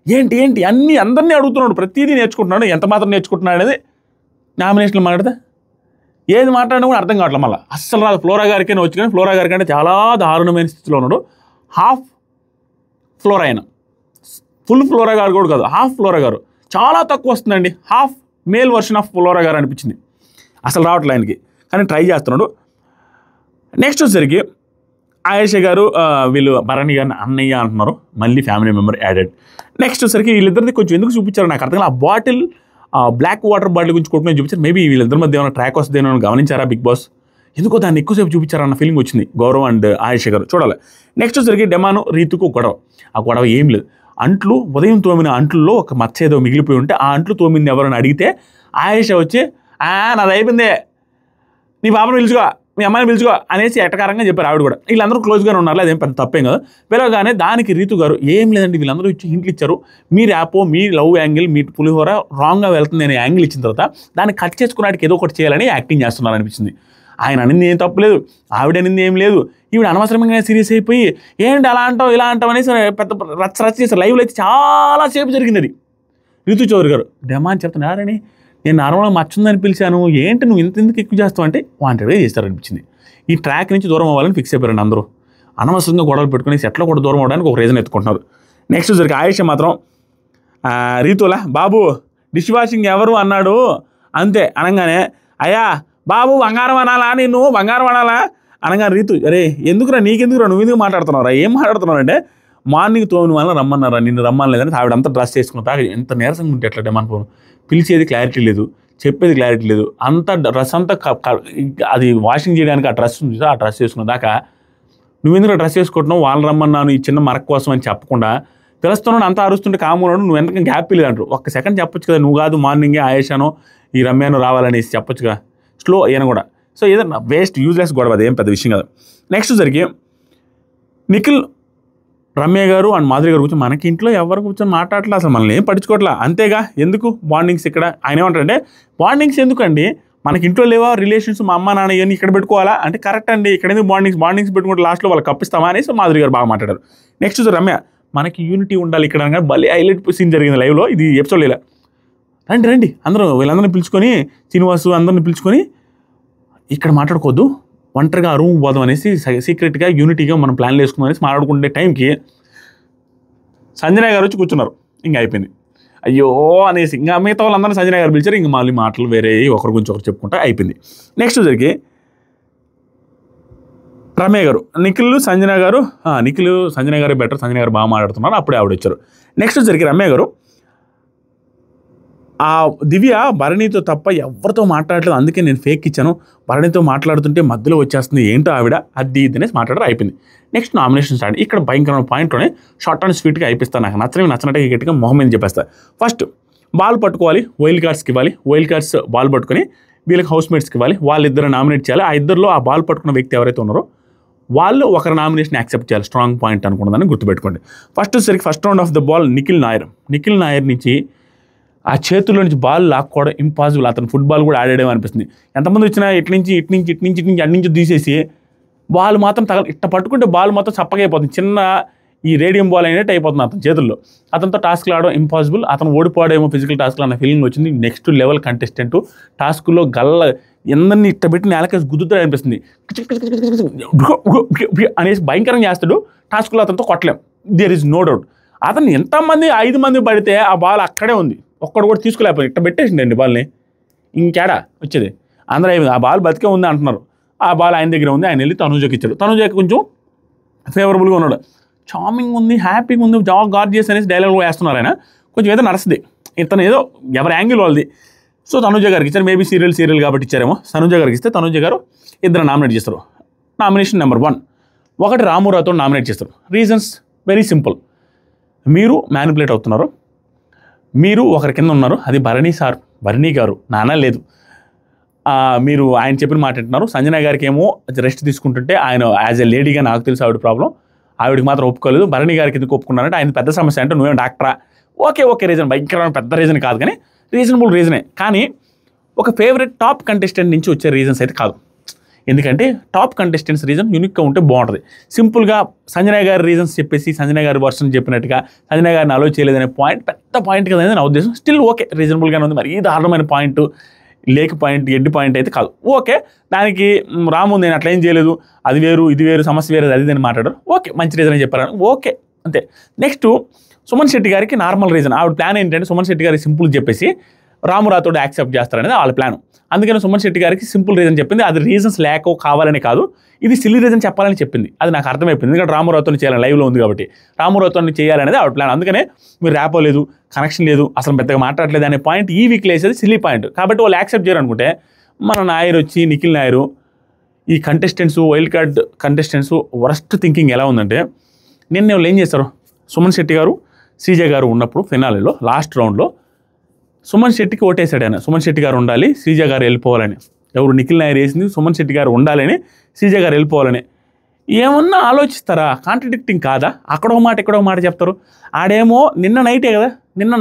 ఏంటి అందరినీ అడుగుతున్నాడు, ప్రతిదీ నేర్చుకుంటున్నాడు. ఎంత మాత్రం నేర్చుకుంటున్నాడు అనేది నామినేషన్లు మాట్లాడితే ఏది మాట్లాడినా కూడా అర్థం కావట్లేదు. మళ్ళీ అస్సలు రాదు. ఫ్లోరా గారికైనా వచ్చి, కానీ ఫ్లోరా గారి కంటే చాలా దారుణమైన స్థితిలో ఉన్నాడు. హాఫ్ ఫ్లోరా అయినా, ఫుల్ ఫ్లోరా గారు కూడా కాదు, హాఫ్ ఫ్లోరా గారు చాలా తక్కువ వస్తుందండి. Half male version of flora గారు అనిపించింది. అసలు రావట్లే ఆయనకి, కానీ ట్రై చేస్తున్నాడు. నెక్స్ట్ వచ్చేసరికి ఆయేష గారు వీళ్ళు భరణి గారిని అన్నయ్య అంటున్నారు, మళ్ళీ ఫ్యామిలీ మెంబర్ యాడెడ్. నెక్స్ట్ వచ్చేసరికి వీళ్ళిద్దరిది కొంచెం ఎందుకు చూపించారు నాకు అర్థం కాదు. ఆ బాటిల్, బ్లాక్ వాటర్ బాటిల్ గురించి కొట్టుకుని చూపించారు. మేబీ వీళ్ళిద్దరి మధ్య ఏమైనా ట్రాక్ వస్తుందేమో గమనించారా బిగ్ బాస్? ఎందుకో దాన్ని ఎక్కువసేపు చూపించారన్న ఫీలింగ్ వచ్చింది గౌరవ్ అండ్ ఆయేష గారు. చూడాలి. నెక్స్ట్ వచ్చేసరికి డెమాను రీతుకు గొడవ. ఆ గొడవ ఏం లేదు, అంట్లు ఉదయం తోమిన అంట్లలో ఒక మచ్చ ఏదో మిగిలిపోయి ఉంటే ఆ అంట్లు తోమింది ఎవరైనా అడిగితే ఆయేష వచ్చి నాది అయిపోయిందే, నీ బాబుని పిలుచుకో మీ అమ్మాయిని పిలుచుకో అనేసి ఎటకారంగా చెప్పారు ఆవిడ కూడా. వీళ్ళందరూ క్లోజ్గానే ఉన్నారు, అదేం పెద్ద తప్పేం కాదు. పిలవగానే దానికి రీతు గారు ఏం లేదండి వీళ్ళందరూ ఇచ్చి హింట్లు ఇచ్చారు, మీ ర్యాపో మీ లవ్ యాంగిల్ మీ పులిహోర రాంగ్గా వెళ్తుంది అనే యాంగిల్ ఇచ్చిన తర్వాత దాన్ని కట్ చేసుకున్నాడికి ఏదో ఒకటి చేయాలని యాక్టింగ్ చేస్తున్నారు అనిపించింది. ఆయన అనింది ఏం తప్పలేదు, ఆవిడ అనింది ఏం లేదు. ఈవిడ అనవసరంగా సీరియస్ అయిపోయి ఏంటి అలా అంటావు ఇలా అంటావు అనేసి పెద్ద రచ్చ చేశారు. లైవ్లో అయితే చాలాసేపు జరిగింది అది. రీతు చౌదరి గారు డెమాన్ చెప్తున్నారని నేను నార్మల్గా మచ్చుందని పిలిచాను, ఏంటి నువ్వు ఇంతెందుకు ఎక్కువ చేస్తావు అంటే వాంటెడ్గా చేస్తారనిపించింది. ఈ ట్రాక్ నుంచి దూరం అవ్వాలని ఫిక్స్ అయిపోయారండి అందరూ. అనవసరంగా గొడవలు పెట్టుకుని సెట్లో కూడా దూరం అవ్వడానికి ఒక రీజన్ ఎత్తుకుంటున్నారు. నెక్స్ట్ జరిగి ఆయేష మాత్రం రీతులా బాబు డిష్ వాషింగ్ ఎవరు అన్నాడు అంతే అనగానే, అయ్యా బాబు బంగారం అనాలా, నిన్ను బంగారం అనాలా అనగానే రీతు అరే ఎందుకురా నీకెందుకురా నువ్వు ఎందుకు మాట్లాడుతున్నావురా, ఏం మాట్లాడుతున్నావు అంటే మార్నింగ్ తోని వల్ల రమ్మన్నారా, నిన్ను రమ్మలేదని ఆవిడంతా డ్రెస్ చేసుకుంటా ఎంత నీరసంగా ఉంటే ఎట్లా మనకు పిలిచేది క్లారిటీ లేదు, చెప్పేది క్లారిటీ లేదు, అంత డ్రెస్ అంతా అది వాషింగ్ చేయడానికి ఆ డ్రెస్ ఉంది ఆ డ్రెస్ చేసుకున్న దాకా నువ్వెందుకు డ్రెస్ చేసుకుంటున్నావు, వాళ్ళు రమ్మన్నాను ఈ చిన్న మరక కోసం అని చెప్పకుండా పిలుస్తున్నాను అంతా అరుస్తుంటే కామున్నాడు, నువ్వు ఎంతకన్నా గ్యాప్ లేదు అంటారు. ఒక్క సెకండ్ చెప్పొచ్చు కదా, నువ్వు కాదు మార్నింగే ఆయేషానో ఈ రమ్యానో రావాలనేసి చెప్పొచ్చుగా, స్లో అయినా కూడా. సో ఏదన్నా వేస్ట్ యూజ్లెస్ గొడవ, అది ఏం పెద్ద విషయం కాదు. నెక్స్ట్ జరిగి నిఖిల్ రమ్య గారు అండ్ మాధురి గారు కూర్చొని మనకి ఇంట్లో ఎవరు కూర్చొని మాట్లాడట్లా, అసలు మనల్ని ఏం పట్టించుకోవట్లా, అంతేగా ఎందుకు బాండింగ్స్ ఇక్కడ. ఆయన ఏమంటారంటే బాండింగ్స్ ఎందుకండి, మనకి ఇంట్లో లేవా రిలేషన్స్, మా అమ్మ నాన్న ఇవన్నీ ఇక్కడ పెట్టుకోవాలా అంటే కరెక్ట్ అండి, ఇక్కడ ఎందుకు బాండింగ్స్ పెట్టుకుంటే లాస్ట్లో వాళ్ళకి కప్పిస్తామా అనేసి మాధురి గారు బాగా మాట్లాడారు. నెక్స్ట్ రమ్య మనకి యూనిటీ ఉండాలి ఇక్కడ అనగా భలే హైలైట్ సీన్ జరిగింది లైవ్లో, ఇది ఎపిసోడ్ ఇలా రండి అందరూ వీళ్ళందరినీ పిలుచుకొని శ్రీనివాసు అందరిని పిలుచుకొని ఇక్కడ మాట్లాడుకోవద్దు ఒంటరిగా ఆ రూమ్ పోదాం అనేసి సీక్రెట్గా యూనిటీగా మనం ప్లాన్లు వేసుకుందాం అనేసి మాట్లాడుకునే టైంకి సంజన గారు వచ్చి కూర్చున్నారు. ఇంకా అయిపోయింది అయ్యో అనేసి ఇంకా మిగతా వాళ్ళందరూ సంజన గారు పిలిచారు. ఇంకా మళ్ళీ మాటలు వేరే ఒకరి గురించి ఒకరు చెప్పుకుంటా అయిపోయింది. నెక్స్ట్ జరిగి రమ్య గారు నిఖిల్ సంజన గారు బెటర్, సంజన గారు బాగా మాట్లాడుతున్నారు, అప్పుడే ఆవిడ వచ్చారు. నెక్స్ట్ జరిగి రమ్య గారు ఆ దివ్య భరణితో తప్ప ఎవరితో మాట్లాడలేదు, అందుకే నేను ఫేక్ ఇచ్చాను, భరణితో మాట్లాడుతుంటే మధ్యలో వచ్చేస్తుంది ఏంటో ఆవిడ అది ఇది అనేసి మాట్లాడారు. అయిపోయింది. Next nomination start. ఇక్కడ భయంకరమైన పాయింట్లోనే షార్ట్ అండ్ స్వీట్గా అయిపిస్తాను, నాకు నచ్చినట్టు గట్టిగా మొహం మీద చెప్పేస్తా. ఫస్ట్ బాల్ పట్టుకోవాలి, వైల్డ్ కార్డ్స్కి ఇవ్వాలి, వైల్డ్ కార్డ్స్ బాల్ పట్టుకొని వీళ్ళకి హౌస్మేట్స్కి ఇవ్వాలి, వాళ్ళిద్దరు నామినేట్ చేయాలి. ఆ ఇద్దరిలో ఆ బాల్ పట్టుకున్న వ్యక్తి ఎవరైతే ఉన్నారో వాళ్ళు ఒకరి నామినేషన్ యాక్సెప్ట్ చేయాలి. స్ట్రాంగ్ పాయింట్ అనుకున్నదాన్ని గుర్తుపెట్టుకోండి. First round of the ball Nikhil Nair నుంచి ఆ చేతుల్లో నుంచి బాల్ లాక్కోవడం ఇంపాసిబుల్, అతను ఫుట్బాల్ కూడా ఆడేయడం అనిపిస్తుంది. ఎంతమంది వచ్చినా ఇటు నుంచి అన్నించి తీసేసి బాల్ మాత్రం ఇట్ట పట్టుకుంటే బాల్ మొత్తం చప్పగైపోతుంది, చిన్న ఈ రేడియం బాల్ అయినట్టు అయిపోతుంది అతని చేతుల్లో. అతనితో టాస్క్లు ఆడడం ఇంపాసిబుల్, అతను ఓడిపోవడేమో ఫిజికల్ టాస్క్లో అన్న ఫీలింగ్ వచ్చింది. నెక్స్ట్ లెవెల్ కంటెస్టెంట్ టాస్క్లో ఎందరిని ఇట్ట పెట్టి నేలకేసి గుద్దుతాడు అనిపిస్తుంది, అనేసి భయంకరంగా చేస్తాడు. టాస్క్లో అతనితో కొట్టలేం, దేర్ ఈజ్ నో డౌట్. అతను ఎంతమంది 5 మంది పడితే ఆ బాల్ అక్కడే ఉంది, ఒక్కడు కూడా తీసుకోలేకపోయింది, ఇట్ట పెట్టేసిండండి బాల్ని, ఇంకేడా వచ్చేది. అందరూ ఆ బాల్ బతికే ఉంది అంటున్నారు, ఆ బాల్ ఆయన దగ్గర ఉంది, ఆయన వెళ్ళి తనుజకి ఇచ్చాడు. తనుజకి కొంచెం ఫేవరబుల్గా ఉన్నాడు, చార్మింగ్ ఉంది, హ్యాపీగా ఉంది, జాబ్ గార్జియస్ అనేసి డైలాగ్ వేస్తున్నారు. ఆయన కొంచెం ఏదో నడుస్తుంది, ఇతను ఏదో ఎవరి యాంగిల్ వాళ్ళది. సో తనుజ గారికి ఇచ్చారు, మేబీ సీరియల్ కాబట్టి ఇచ్చారేమో. తనుజ గారికి ఇస్తే తనుజ గారు ఇద్దరు నామినేట్ చేస్తారు. నామినేషన్ నెంబర్ 1 ఒకటి రామురావుతో నామినేట్ చేస్తారు. రీజన్స్ వెరీ సింపుల్, మీరు మ్యానిపులేట్ అవుతున్నారు, మీరు ఒకరి కింద ఉన్నారు, అది భరణి గారు నాన్న లేదు, మీరు ఆయన చెప్పిన మాట అంటున్నారు. సంజన గారికి ఏమో రెస్ట్ తీసుకుంటుంటే ఆయన యాజ్ ఎ లేడీగా నాకు తెలుసు ఆవిడ ప్రాబ్లం, ఆవిడకి మాత్రం ఒప్పుకోలేదు. భరణి గారికి ఎందుకు ఒప్పుకున్నారంటే ఆయన పెద్ద సమస్య అంటే నువ్వేం డాక్టరా, ఓకే రీజన్, భయంకరమైన పెద్ద రీజన్ కాదు కానీ రీజనబుల్ రీజనే, కానీ ఒక ఫేవరెట్ టాప్ కంటెస్టెంట్ నుంచి వచ్చే రీజన్స్ అయితే కాదు. ఎందుకంటే టాప్ కంటెస్టెంట్స్ రీజన్ యూనిక్గా ఉంటే బాగుంటుంది. సింపుల్గా సంజన గారి రీజన్స్ చెప్పేసి సంజన గారి వర్షన్ చెప్పినట్టుగా సంజన గారిని అలో చేయలేదనే పాయింట్ పెద్ద పాయింట్ కదా నా ఉద్దేశం. స్టిల్ ఓకే, రీజనబుల్గానే ఉంది. మరి ఈ దారుణమైన పాయింట్ ఎడ్డి పాయింట్ అయితే కాదు. ఓకే, దానికి రాము నేను అట్లా ఏం చేయలేదు, అది వేరు ఇది వేరు, సమస్య వేరు, అది అని మాట్లాడారు. ఓకే, మంచి రీజన్ అని చెప్పారు, ఓకే అంతే. నెక్స్ట్ సుమన్ శెట్టి గారికి నార్మల్ రీజన్, ఆవిడ ప్లాన్ ఏంటంటే సుమన్ శెట్టి గారికి సింపుల్ చెప్పేసి రామురాతో యాక్సెప్ట్ చేస్తారనేది వాళ్ళ ప్లాన్. అందుకని సుమన్ శెట్టి గారికి సింపుల్ రీజన్ చెప్పింది, అది రీజన్స్ లేక కావాలని కాదు, ఇది సిల్లీ రీజన్ చెప్పాలని చెప్పింది. అది నాకు అర్థమైపోయింది, ఎందుకంటే రామురావుతో చేయాలని లైవ్లో ఉంది కాబట్టి రామురావుతో చేయాలనేది ఆవిడ ప్లాన్. అందుకనే మీరు ర్యాపో లేదు, కనెక్షన్ లేదు, అసలు పెద్దగా మాట్లాడలేదు అనే పాయింట్ ఈ వీక్ లేసేది సిల్లీ పాయింట్. కాబట్టి వాళ్ళు యాక్సెప్ట్ చేయరు అనుకుంటే మన నాయర్ వచ్చి నిఖిల్ నాయరు ఈ contestants wild card contestants worst thinking ఎలా ఉందంటే, నిన్న వాళ్ళు ఏం చేస్తారు, సుమన్ శెట్టి గారు శ్రీజ గారు ఉన్నప్పుడు ఫినాలేలో లాస్ట్ రౌండ్లో సుమన్ శెట్టికి ఓటేశాడు ఆయన, సుమన్ శెట్టి గారు ఉండాలి శ్రీజ గారు వెళ్ళిపోవాలని. ఎవరు నిఖిల్ నాయర్ వేసింది సుమన్ శెట్టి గారు ఉండాలని, శ్రీజ గారు వెళ్ళిపోవాలని. ఏమన్నా ఆలోచిస్తారా? కాంట్రడిక్టింగ్ కాదా? అక్కడో మాట ఇక్కడో మాట చెప్తారు. ఆడేమో నిన్న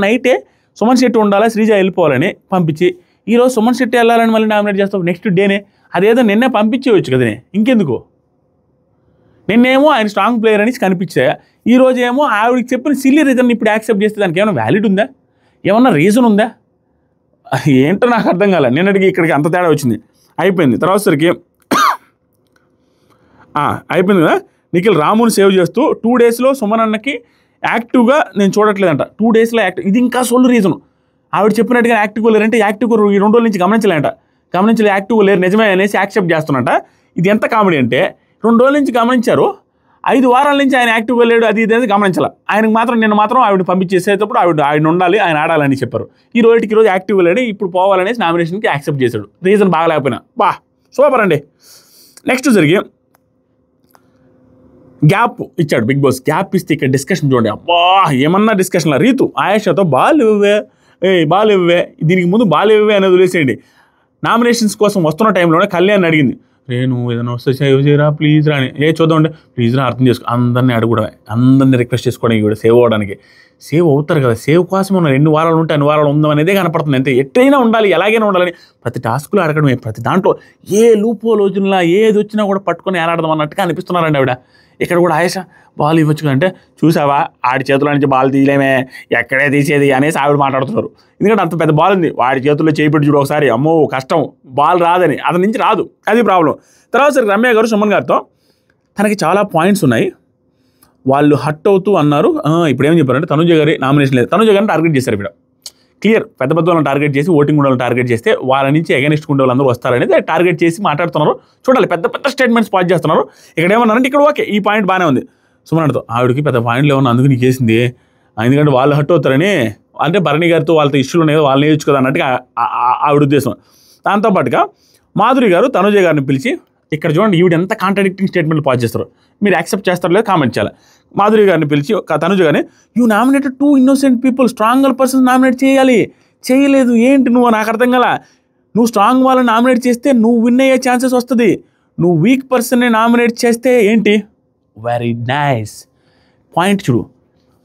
నైటే సుమన్ శెట్టి ఉండాలా, శ్రీజ వెళ్ళిపోవాలని పంపించి, ఈరోజు సుమన్ శెట్టి వెళ్ళాలని మళ్ళీ నామినేట్ చేస్తావు. నెక్స్ట్ డేనే అదేదో నిన్నే పంపించేవచ్చు కదనే, ఇంకెందుకు? నిన్నేమో ఆయన స్ట్రాంగ్ ప్లేయర్ అని కనిపించా, ఈరోజు ఏమో ఆవిడకి చెప్పిన సిల్లీ రీజన్ ఇప్పుడు యాక్సెప్ట్ చేస్తే దానికి ఏమైనా వ్యాలిడ్ ఉందా? ఏమన్నా రీజన్ ఉందా? ఏంటో నాకు అర్థం కాలే. నిన్నటికి ఇక్కడికి అంత తేడా వచ్చింది. అయిపోయింది. తర్వాత సరికి అయిపోయింది కదా. నిఖిల్ రాముని సేవ్ చేస్తూ 2 డేస్లో సుమన్ అన్నకి యాక్టివ్గా నేను చూడట్లేదంట. 2 డేస్లో యాక్టివ్, ఇది ఇంకా సోల్ రీజను. ఆవిడ చెప్పినట్టుగా యాక్టివ్గా లేరంటే యాక్టివ్గా ఈ 2 రోజుల నుంచి గమనించలే యాక్టివ్గా లేరు నిజమే అనేసి యాక్సెప్ట్ చేస్తున్నట. ఇది ఎంత కామెడీ అంటే 2 రోజుల నుంచి గమనించారు, 5 వారాల నుంచి ఆయన యాక్టివ్గా లేడు అది ఇది అనేది గమనించాల. ఆయనకు మాత్రం నిన్న మాత్రం ఆవిడ పంపించేసేటప్పుడు ఆయన ఉండాలి, ఆయన ఆడాలని చెప్పారు. ఈ రోజు యాక్టివ్గా లేడు, ఇప్పుడు పోవాలనేసి నామినేషన్కి యాక్సెప్ట్ చేశాడు. రీజన్ బాగాలేకపోయినా సూపర్ అండి. నెక్స్ట్ జరిగి గ్యాప్ ఇచ్చాడు బిగ్ బాస్. గ్యాప్ ఇస్తే ఇక్కడ డిస్కషన్ చూడండి, అబ్బా ఏమన్నా డిస్కషన్లా. రీతు ఆయేషాతో బాల్ ఇవ్వే దీనికి ముందు బాల్ ఇవ్వే అనేది వదిలేసేయండి. నామినేషన్స్ కోసం వస్తున్న టైంలోనే కళ్యాణ్ అడిగింది, నువ్వు ఏదైనా వస్తే సేవ్ చేయరా ప్లీజ్ రా అని. చూద్దామండి ప్లీజ్ రా, అర్థం చేసుకో. అందరినీ అడగడమే, అందరినీ రిక్వెస్ట్ చేసుకోవడానికి కూడా సేవ్ అవ్వడానికి. సేవ్ అవుతారు కదా, సేవ్ కోసం ఉన్న 2 వారాలు ఉంటే 2 వారాలు ఉందాం అనేదే కనపడుతుంది అంతే. ఎట్టయినా ఉండాలి, ఎలాగైనా ఉండాలని ప్రతి టాస్క్లో అడగడమే. ప్రతి దాంట్లో ఏ లూపో రోజులా ఏది వచ్చినా కూడా పట్టుకొని ఏలాడదాం అన్నట్టుగా అనిపిస్తున్నారండి ఆవిడ. ఇక్కడ కూడా ఆయేష బాల్ ఇవ్వచ్చు అంటే, చూసావా ఆడి చేతుల నుంచి బాల్ తీయలేమే, ఎక్కడే తీసేది అనేసి ఆవిడ మాట్లాడుతున్నారు. ఎందుకంటే అంత పెద్ద బాల్ ఉంది, వాడి చేతుల్లో చేయిపెట్టి చూడు ఒకసారి, అమ్మో కష్టం, బాల్ రాదని, అతని నుంచి రాదు, అది ప్రాబ్లం. తర్వాత సరే రమ్య గారు సుమన్ గారితో తనకి చాలా పాయింట్స్ ఉన్నాయి, వాళ్ళు హట్ అవుతూ అన్నారు. ఇప్పుడు ఏం చెప్పారంటే తనుజ గారి నామినేషన్ లేదు, తనుజ గారిని టార్గెట్ చేశారు. ఇక్కడ క్లియర్, పెద్ద వాళ్ళని టార్గెట్ చేసి ఓటింగ్ వాళ్ళని టార్గెట్ చేస్తే వాళ్ళ నుంచి అగైనిస్ట్ ఉండే వాళ్ళందరూ వస్తారనేది టార్గెట్ చేసి మాట్లాడుతున్నారు. చూడాలి, పెద్ద స్టేట్మెంట్స్ పాస్ చేస్తున్నారు. ఇక్కడ ఏమన్నారంటే ఇక్కడ ఓకే ఈ పాయింట్ బాగానే ఉంది. సుమన్తో ఆవిడకి పెద్ద పాయింట్లు ఏమన్నా అందుకు నీకు వేసింది, ఎందుకంటే వాళ్ళు హట్ అవుతారని, అంటే భరణి గారితో వాళ్ళతో ఇష్యూలు ఉన్నాయి కదా, వాళ్ళని నేర్చుకోదు అన్నట్టుగా ఆవిడ ఉద్దేశం. దాంతోపాటుగా మాధురి గారు తనుజ గారిని పిలిచి, ఇక్కడ చూడండి ఈవిడ ఎంత కాంట్రాడిక్టింగ్ స్టేట్మెంట్లు పాస్ చేస్తారు, మీరు యాక్సెప్ట్ చేస్తారో లేదో కామెంట్ చేయాలి. మాధురి గారిని పిలిచి తనుజ గారిని, you nominated 2 innocent people, strong persons nominate చేయలేదు ఏంటి నువ్వు, నాకు అర్థం కల. నువ్వు స్ట్రాంగ్ వాళ్ళని నామినేట్ చేస్తే నువ్వు విన్ అయ్యే ఛాన్సెస్ వస్తుంది, నువ్వు వీక్ పర్సన్ని నామినేట్ చేస్తే ఏంటి? వెరీ నైస్ పాయింట్ చూడు,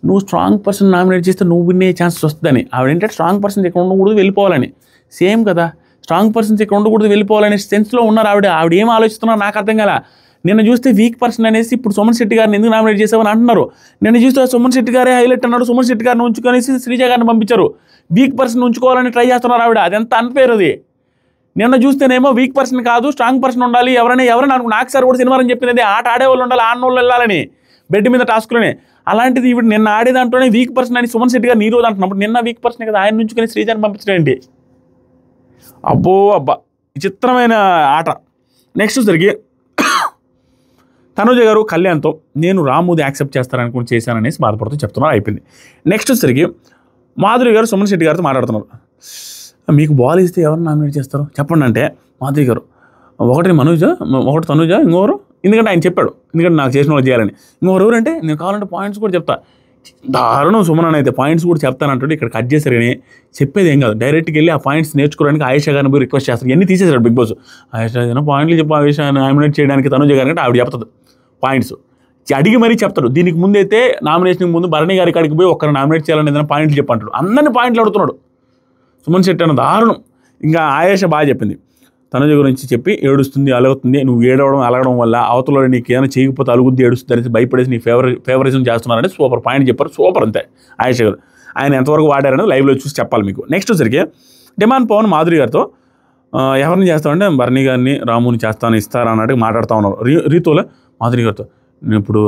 నువ్వు స్ట్రాంగ్ పర్సన్ నామినేట్ చేస్తే నువ్వు విన్ అయ్యే ఛాన్సెస్ వస్తుందని. ఆవిడ ఏంటంటే స్ట్రాంగ్ పర్సన్స్ ఇక్కడ ఉండకూడదు వెళ్ళిపోవాలని, సేమ్ కదా, స్ట్రాంగ్ పర్సన్స్ ఇక్కడ ఉండకూడదు వెళ్ళిపోవాలనే సెన్స్లో ఉన్నారు ఆవిడ ఏం ఆలోచిస్తున్నారో నాకు అర్థం కదా. నిన్న చూస్తే వీక్ పర్సన్ అనేసి ఇప్పుడు సుమన్ శెట్టి గారిని ఎందుకు నామినేట్ చేసామని అంటున్నారు. నిన్న చూస్తే సుమన్ శెట్టి గారే హైలైట్ అన్నాడు, సుమన్ శెట్టి గారిని ఉంచుకొనేసి శ్రీజ గారిని పంపించారు. వీక్ పర్సన్ ఉంచుకోవాలని ట్రై చేస్తున్నారు ఆవిడ, అది ఎంత అన్ఫేర్ అది. నిన్న చూస్తేనేమో వీక్ పర్సన్ కాదు స్ట్రాంగ్ పర్సన్ ఉండాలి, ఎవరైనా నాకు సార్ కూడా శనివారం చెప్పింది ఆట ఆడేవాళ్ళు ఉండాలి, ఆడనోళ్ళు వెళ్ళాలని బెడ్ మీద టాస్క్లోనే. అలాంటిది ఇప్పుడు నిన్న ఆడేదాంట్లోనే వీక్ పర్సన్ అని సుమన్ శెట్టి గారు ఈ రోజు అంటున్నప్పుడు నిన్న వీక్ పర్సన్ కదా ఆయన నుంచుకొని శ్రీజాని పంపించడం ఏంటి? అబ్బా విచిత్రమైన ఆట. నెక్స్ట్ జరిగి తనుజ గారు కళ్యాణ్తో నేను రాముది యాక్సెప్ట్ చేస్తారనుకుని చేశాననేసి బాధపడుతూ చెప్తున్నారు. అయిపోయింది. నెక్స్ట్ వచ్చరికి మాధురి గారు సుమన్ శెట్టి గారితో మాట్లాడుతున్నారు. మీకు బాల్ ఇస్తే ఎవరు నామినేట్ చేస్తారు చెప్పండి అంటే, మాధురి గారు ఒకటి తనుజ, ఇంకొకరు, ఎందుకంటే ఆయన చెప్పాడు ఎందుకంటే నాకు చేసిన వాళ్ళు చేయాలని, ఇంకొకరు ఎవరంటే నేను కావాలంటే పాయింట్స్ కూడా చెప్తా. దారుణం సుమన్ అయితే పాయింట్స్ కూడా చెప్తానంటే ఇక్కడ కట్ చేశారు కానీ చెప్పేది ఏం కాదు, డైరెక్ట్గా వెళ్ళి ఆ పాయింట్స్ నేర్చుకోవడానికి ఆయేషా గారిని పోయి రిక్వెస్ట్ చేస్తారు. ఇవన్నీ తీసేశాడు బిగ్ బాస్. ఆయేషా ఏదైనా పాయింట్లు చెప్పి ఆయేషా నామినేట్ చేయడానికి తనుజ గారి అంటే ఆవిడ చెప్తుంది పాయింట్స్ అడిగి మరీ చెప్తాడు. దీనికి ముందైతే నామినేషన్కి ముందు భరణి గారి కాడికి పోయి ఒక్కరు నామినేట్ చేయాలని ఏదైనా పాయింట్లు చెప్పంటాడు, అందరినీ పాయింట్లు అడుగుతున్నాడు సుమన్ శెట్టి అన్న దారుణం. ఇంకా ఆయేషా బాగా చెప్పింది, తనుజ గురించి చెప్పి ఏడుస్తుంది అలుగుతుంది, నువ్వు ఏడవడం అలగడం వల్ల అవతల నీకు ఏమైనా చేయకపోతే అలుగుద్ది ఏడుస్తుంది అనేసి భయపడేసి నీ ఫేవరిజం చేస్తున్నారని సూపర్ పాయింట్ చెప్పారు. సూపర్ అంతే ఆయేషా గారు. ఆయన ఎంతవరకు వాడారనేది లైవ్లో చూసి చెప్పాలి మీకు. నెక్స్ట్ వచ్చరికి డిమాండ్ పవన్ మాధురి గారితో ఎవరిని చేస్తామంటే భరణి గారిని రాముని చేస్తాను ఇస్తారా అన్నట్టుగా మాట్లాడుతూ ఉన్నారు. రీతులో మాధురి గారితో నేను ఇప్పుడు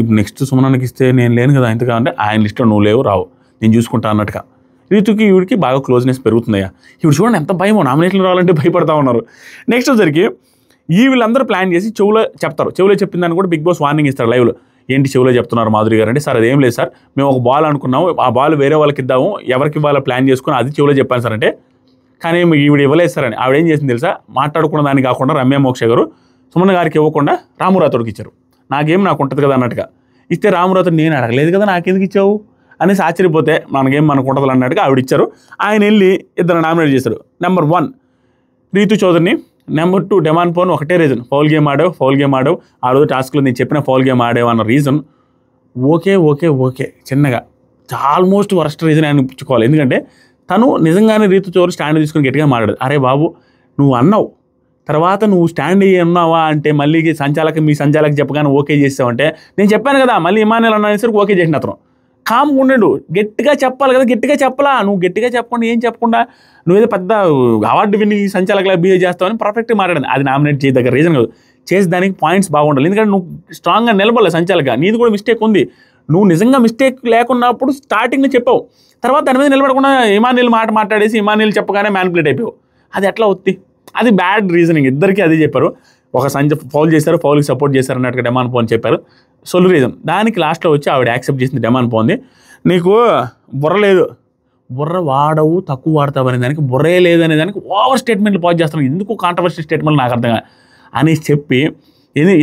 ఇప్పుడు నెక్స్ట్ సుమనానికి ఇస్తే నేను లేను కదా ఇంతగా అంటే, ఆయన లిస్ట్లో నువ్వు లేవు రావు నేను చూసుకుంటా అన్నట్టుగా. రీతుకి ఈవిడికి బాగా క్లోజ్నెస్ పెరుగుతున్నాయా. ఇప్పుడు చూడండి ఎంత భయమో, నామినేషన్లు రావాలంటే భయపడతా ఉన్నారు. నెక్స్ట్ వచ్చరికి వీళ్ళందరూ ప్లాన్ చేసి చెవులో చెప్తారు. చెవులో చెప్పిందని కూడా బిగ్ బాస్ వార్నింగ్ ఇస్తారు లైవ్లో. ఏంటి చెవులో చెప్తున్నారు మాధురి గారు అంటే, సార్ అదేం లేదు సార్, మేము ఒక బాల్ అనుకున్నాము, ఆ బాల్ వేరే వాళ్ళకి ఇద్దాము, ఎవరికి ఇవ్వాలో ప్లాన్ చేసుకుని అది చెవులో చెప్పాను సార్ అంటే, కానీ ఈవిడ ఇవ్వలేదు సార్ అని. ఆవిడ ఏం చేసింది తెలుసా, మాట్లాడుకున్న దాన్ని కాకుండా రమ్య మోక్ష గారు సుమన్ గారికి ఇవ్వకుండా రామురాతోడికి ఇచ్చారు. నాకు ఉంటుంది కదా అన్నట్టుగా ఇస్తే రామురాతోడు నేను అడగలేదు కదా నాకెందుకు ఇచ్చావు అనేసి ఆశ్చర్యపోతే మనకు ఉంటుంది అన్నట్టుగా ఆవిడ ఇచ్చారు. ఆయన వెళ్ళి ఇద్దరు నామినేట్ చేశారు. నెంబర్ 1 రీతు చౌదరిని. Number 2 demon Pawan. ఒకటే రీజన్, ఫౌల్ గేమ్ ఆడావు, ఆ రోజు టాస్క్లో నేను చెప్పిన ఫౌల్ గేమ్ ఆడావు అన్న రీజన్. ఓకే చిన్నగా ఆల్మోస్ట్ వరస్ట్ రీజన్ అనిపించుకోవాలి. ఎందుకంటే తను నిజంగానే రీతు చౌదరి స్టాండ్ తీసుకుని గట్టిగా మాట్లాడదు. అరే బాబు నువ్వు అన్నావు, తర్వాత నువ్వు స్టాండ్ అన్నావా అంటే మళ్ళీ మీ సంచాలక చెప్పగానే ఓకే చేసావంటే, నేను చెప్పాను కదా మళ్ళీ ఇమానుయల్ అన్నసరికి ఓకే చేసిన అతను. కామ్గా ఉండండు, గట్టిగా చెప్పాలి కదా, గట్టిగా చెప్పలా. నువ్వు గట్టిగా చెప్పకుండా ఏం చెప్పకుండా నువ్వేదో పెద్ద అవార్డు విని సంచాలకులా బిహేవ్ చేస్తావని పర్ఫెక్ట్గా మాట్లాడింది. అది నామినేట్ చేయదగ్గర రీజన్ కాదు. చేసి దానికి పాయింట్స్ బాగుండాలి. ఎందుకంటే నువ్వు స్ట్రాంగ్గా నిలబడలేదు సంచాలక, నీది కూడా మిస్టేక్ ఉంది. నువ్వు నిజంగా మిస్టేక్ లేకున్నప్పుడు స్టార్టింగ్లో చెప్పావు, తర్వాత దాని మీద నిలబడకుండా ఇమానుయల్ మాట్లాడేసి ఇమానుయల్ చెప్పగానే మ్యానిపులేట్ అయిపోయావు. అది ఎట్లా వద్ది? అది బ్యాడ్ రీజనింగ్. ఇద్దరికి అదే చెప్పారు. ఒక ఫౌల్ చేశారు, ఫౌల్కి సపోర్ట్ చేశారు అన్నట్టుగా డెమాన్ పవన్ చెప్పారు. సొల్లు రీజన్. దానికి లాస్ట్లో వచ్చి ఆవిడ యాక్సెప్ట్ చేసింది డెమాన్ పవన్ది. నీకు బుర్ర లేదు, బుర్ర వాడవు, తక్కువ వాడతావు అనే దానికి, బుర్రే లేదు అనే దానికి ఓవర్ స్టేట్మెంట్లు పాస్ చేస్తాను. ఎందుకు కాంట్రవర్షియల్ స్టేట్మెంట్ నాకు అర్థంగా అనేసి చెప్పి,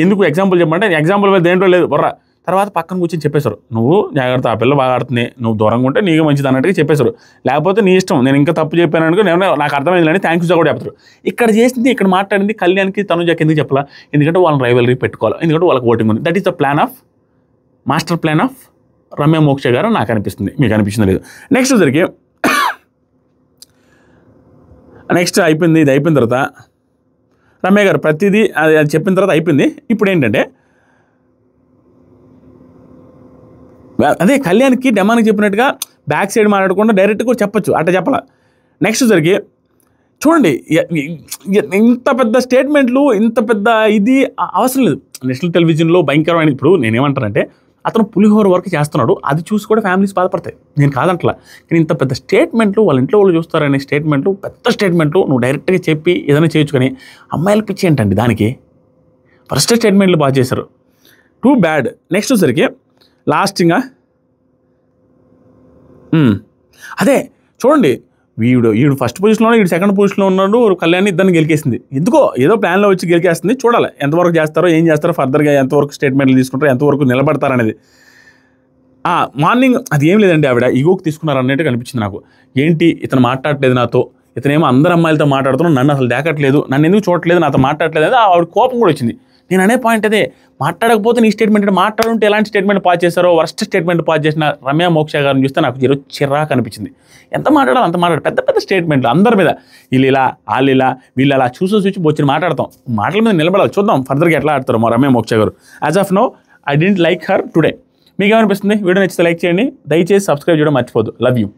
ఎందుకు ఎగ్జాంపుల్ చెప్పమంటే ఎగ్జాంపుల్ మీద దేంట్లో లేదు బుర్ర. తర్వాత పక్కన కూర్చొని చెప్పేశారు, నువ్వు జాగ్రత్త, ఆ పిల్ల బాగా ఆడుతుంది, నువ్వు దూరంగా ఉంటే నీకు మంచిది అన్నట్టుగా చెప్పేశారు. లేకపోతే నీ ఇష్టం, నేను ఇంకా తప్పు చెప్పాను అనుకో, నాకు అర్థమైందని థ్యాంక్ యూ కూడా చెప్తారు. ఇక్కడ చేసింది, ఇక్కడ మాట్లాడింది కళ్యాణ్కి తనుజకి ఎందుకు చెప్పాలా? ఎందుకంటే వాళ్ళని రైవలరీ పెట్టుకోవాలి, ఎందుకంటే వాళ్ళకి ఓటింగ్ ఉంది. That is the master plan of Ramya Moksha గారు నాకు అనిపిస్తుంది. మీకు అనిపిస్తుంది లేదు? నెక్స్ట్ జరిగి నెక్స్ట్ అయిపోయింది. ఇది అయిపోయిన తర్వాత రమ్య గారు ప్రతిదీ అది చెప్పిన తర్వాత అయిపోయింది. ఇప్పుడు ఏంటంటే అదే కళ్యాణ్కి డెమాన్కి చెప్పినట్టుగా బ్యాక్ సైడ్ మాట్లాడకుండా డైరెక్ట్గా కూడా చెప్పచ్చు, అట్లా చెప్పాల. నెక్స్ట్ జరిగి చూడండి, ఇంత పెద్ద స్టేట్మెంట్లు, ఇంత పెద్ద ఇది అవసరం లేదు. నేషనల్ టెలివిజన్లో భయంకరమైన, ఇప్పుడు నేనేమంటానంటే అతను పులిహోర వర్క్ చేస్తున్నాడు, అది చూసి కూడా ఫ్యామిలీస్ బాధపడతాయి, నేను కాదంటలా. కానీ ఇంత పెద్ద స్టేట్మెంట్లు వాళ్ళ ఇంట్లో వాళ్ళు చూస్తారనే స్టేట్మెంట్లు, పెద్ద స్టేట్మెంట్లు నువ్వు డైరెక్ట్గా చెప్పి ఏదైనా చేయొచ్చు. కానీ అమ్మాయిల పిచ్చి ఏంటండి దానికి? ఫస్ట్ స్టేట్మెంట్లు బాగా చేశారు, టూ బ్యాడ్. నెక్స్ట్ సరికి లాస్టింగ్గా అదే చూడండి, వీడు ఫస్ట్ పొజిషన్లో, వీడు సెకండ్ పొజిషన్లో ఉన్నాడు, కళ్యాణ్ ఇద్దరిని గెలికేసింది. ఎందుకో ఏదో ప్లాన్లో వచ్చి గెలికేస్తుంది. చూడాలి ఎంతవరకు చేస్తారో, ఏం చేస్తారో, ఫర్దర్గా ఎంతవరకు స్టేట్మెంట్లు తీసుకుంటారో, ఎంతవరకు నిలబడతారు అనేది. మార్నింగ్ అది ఏం లేదండి, ఆవిడ ఈగోకి తీసుకున్నారు అన్నట్టు కనిపించింది నాకు. ఏంటి ఇతను మాట్లాడట్లేదు నాతో, ఇతనేమో అందరు అమ్మాయిలతో మాట్లాడుతున్నాడు, నన్ను అసలు దేకట్లేదు, నన్ను ఎందుకు చూడట్లేదు, నాతో మాట్లాడట్లేదు అనేది ఆవిడ కోపం కూడా వచ్చింది. నేను అనే పాయింట్ అదే, మాట్లాడకపోతే నీ స్టేట్మెంట్ అంటే, మాట్లాడుంటే ఎలాంటి స్టేట్మెంట్ పాస్ చేశారో, వర్స్ట్ స్టేట్మెంట్ పాస్ చేసిన రమ్య మోక్ష గారిని చూస్తే నాకు చిరాకు అనిపించింది. ఎంత మాట్లాడాలి అంత మాట్లాడు, పెద్ద పెద్ద స్టేట్మెంట్లు అందరి మీద, వీళ్ళు ఇలా, వాళ్ళు ఇలా, వీళ్ళు అలా చూసి బొచ్చిన మాట్లాడతాం, మాటల మీద నిలబడాలి. చూద్దాం ఫర్దర్గా ఎట్లా ఆడతారు మా Ramya Moksha garu. As of now I didn't like her today. మీకు ఏమనిపిస్తుంది? వీడియో నచ్చితే లైక్ చేయండి, దయచేసి సబ్స్క్రైబ్ చేయడం మర్చిపోద్దు. Love you.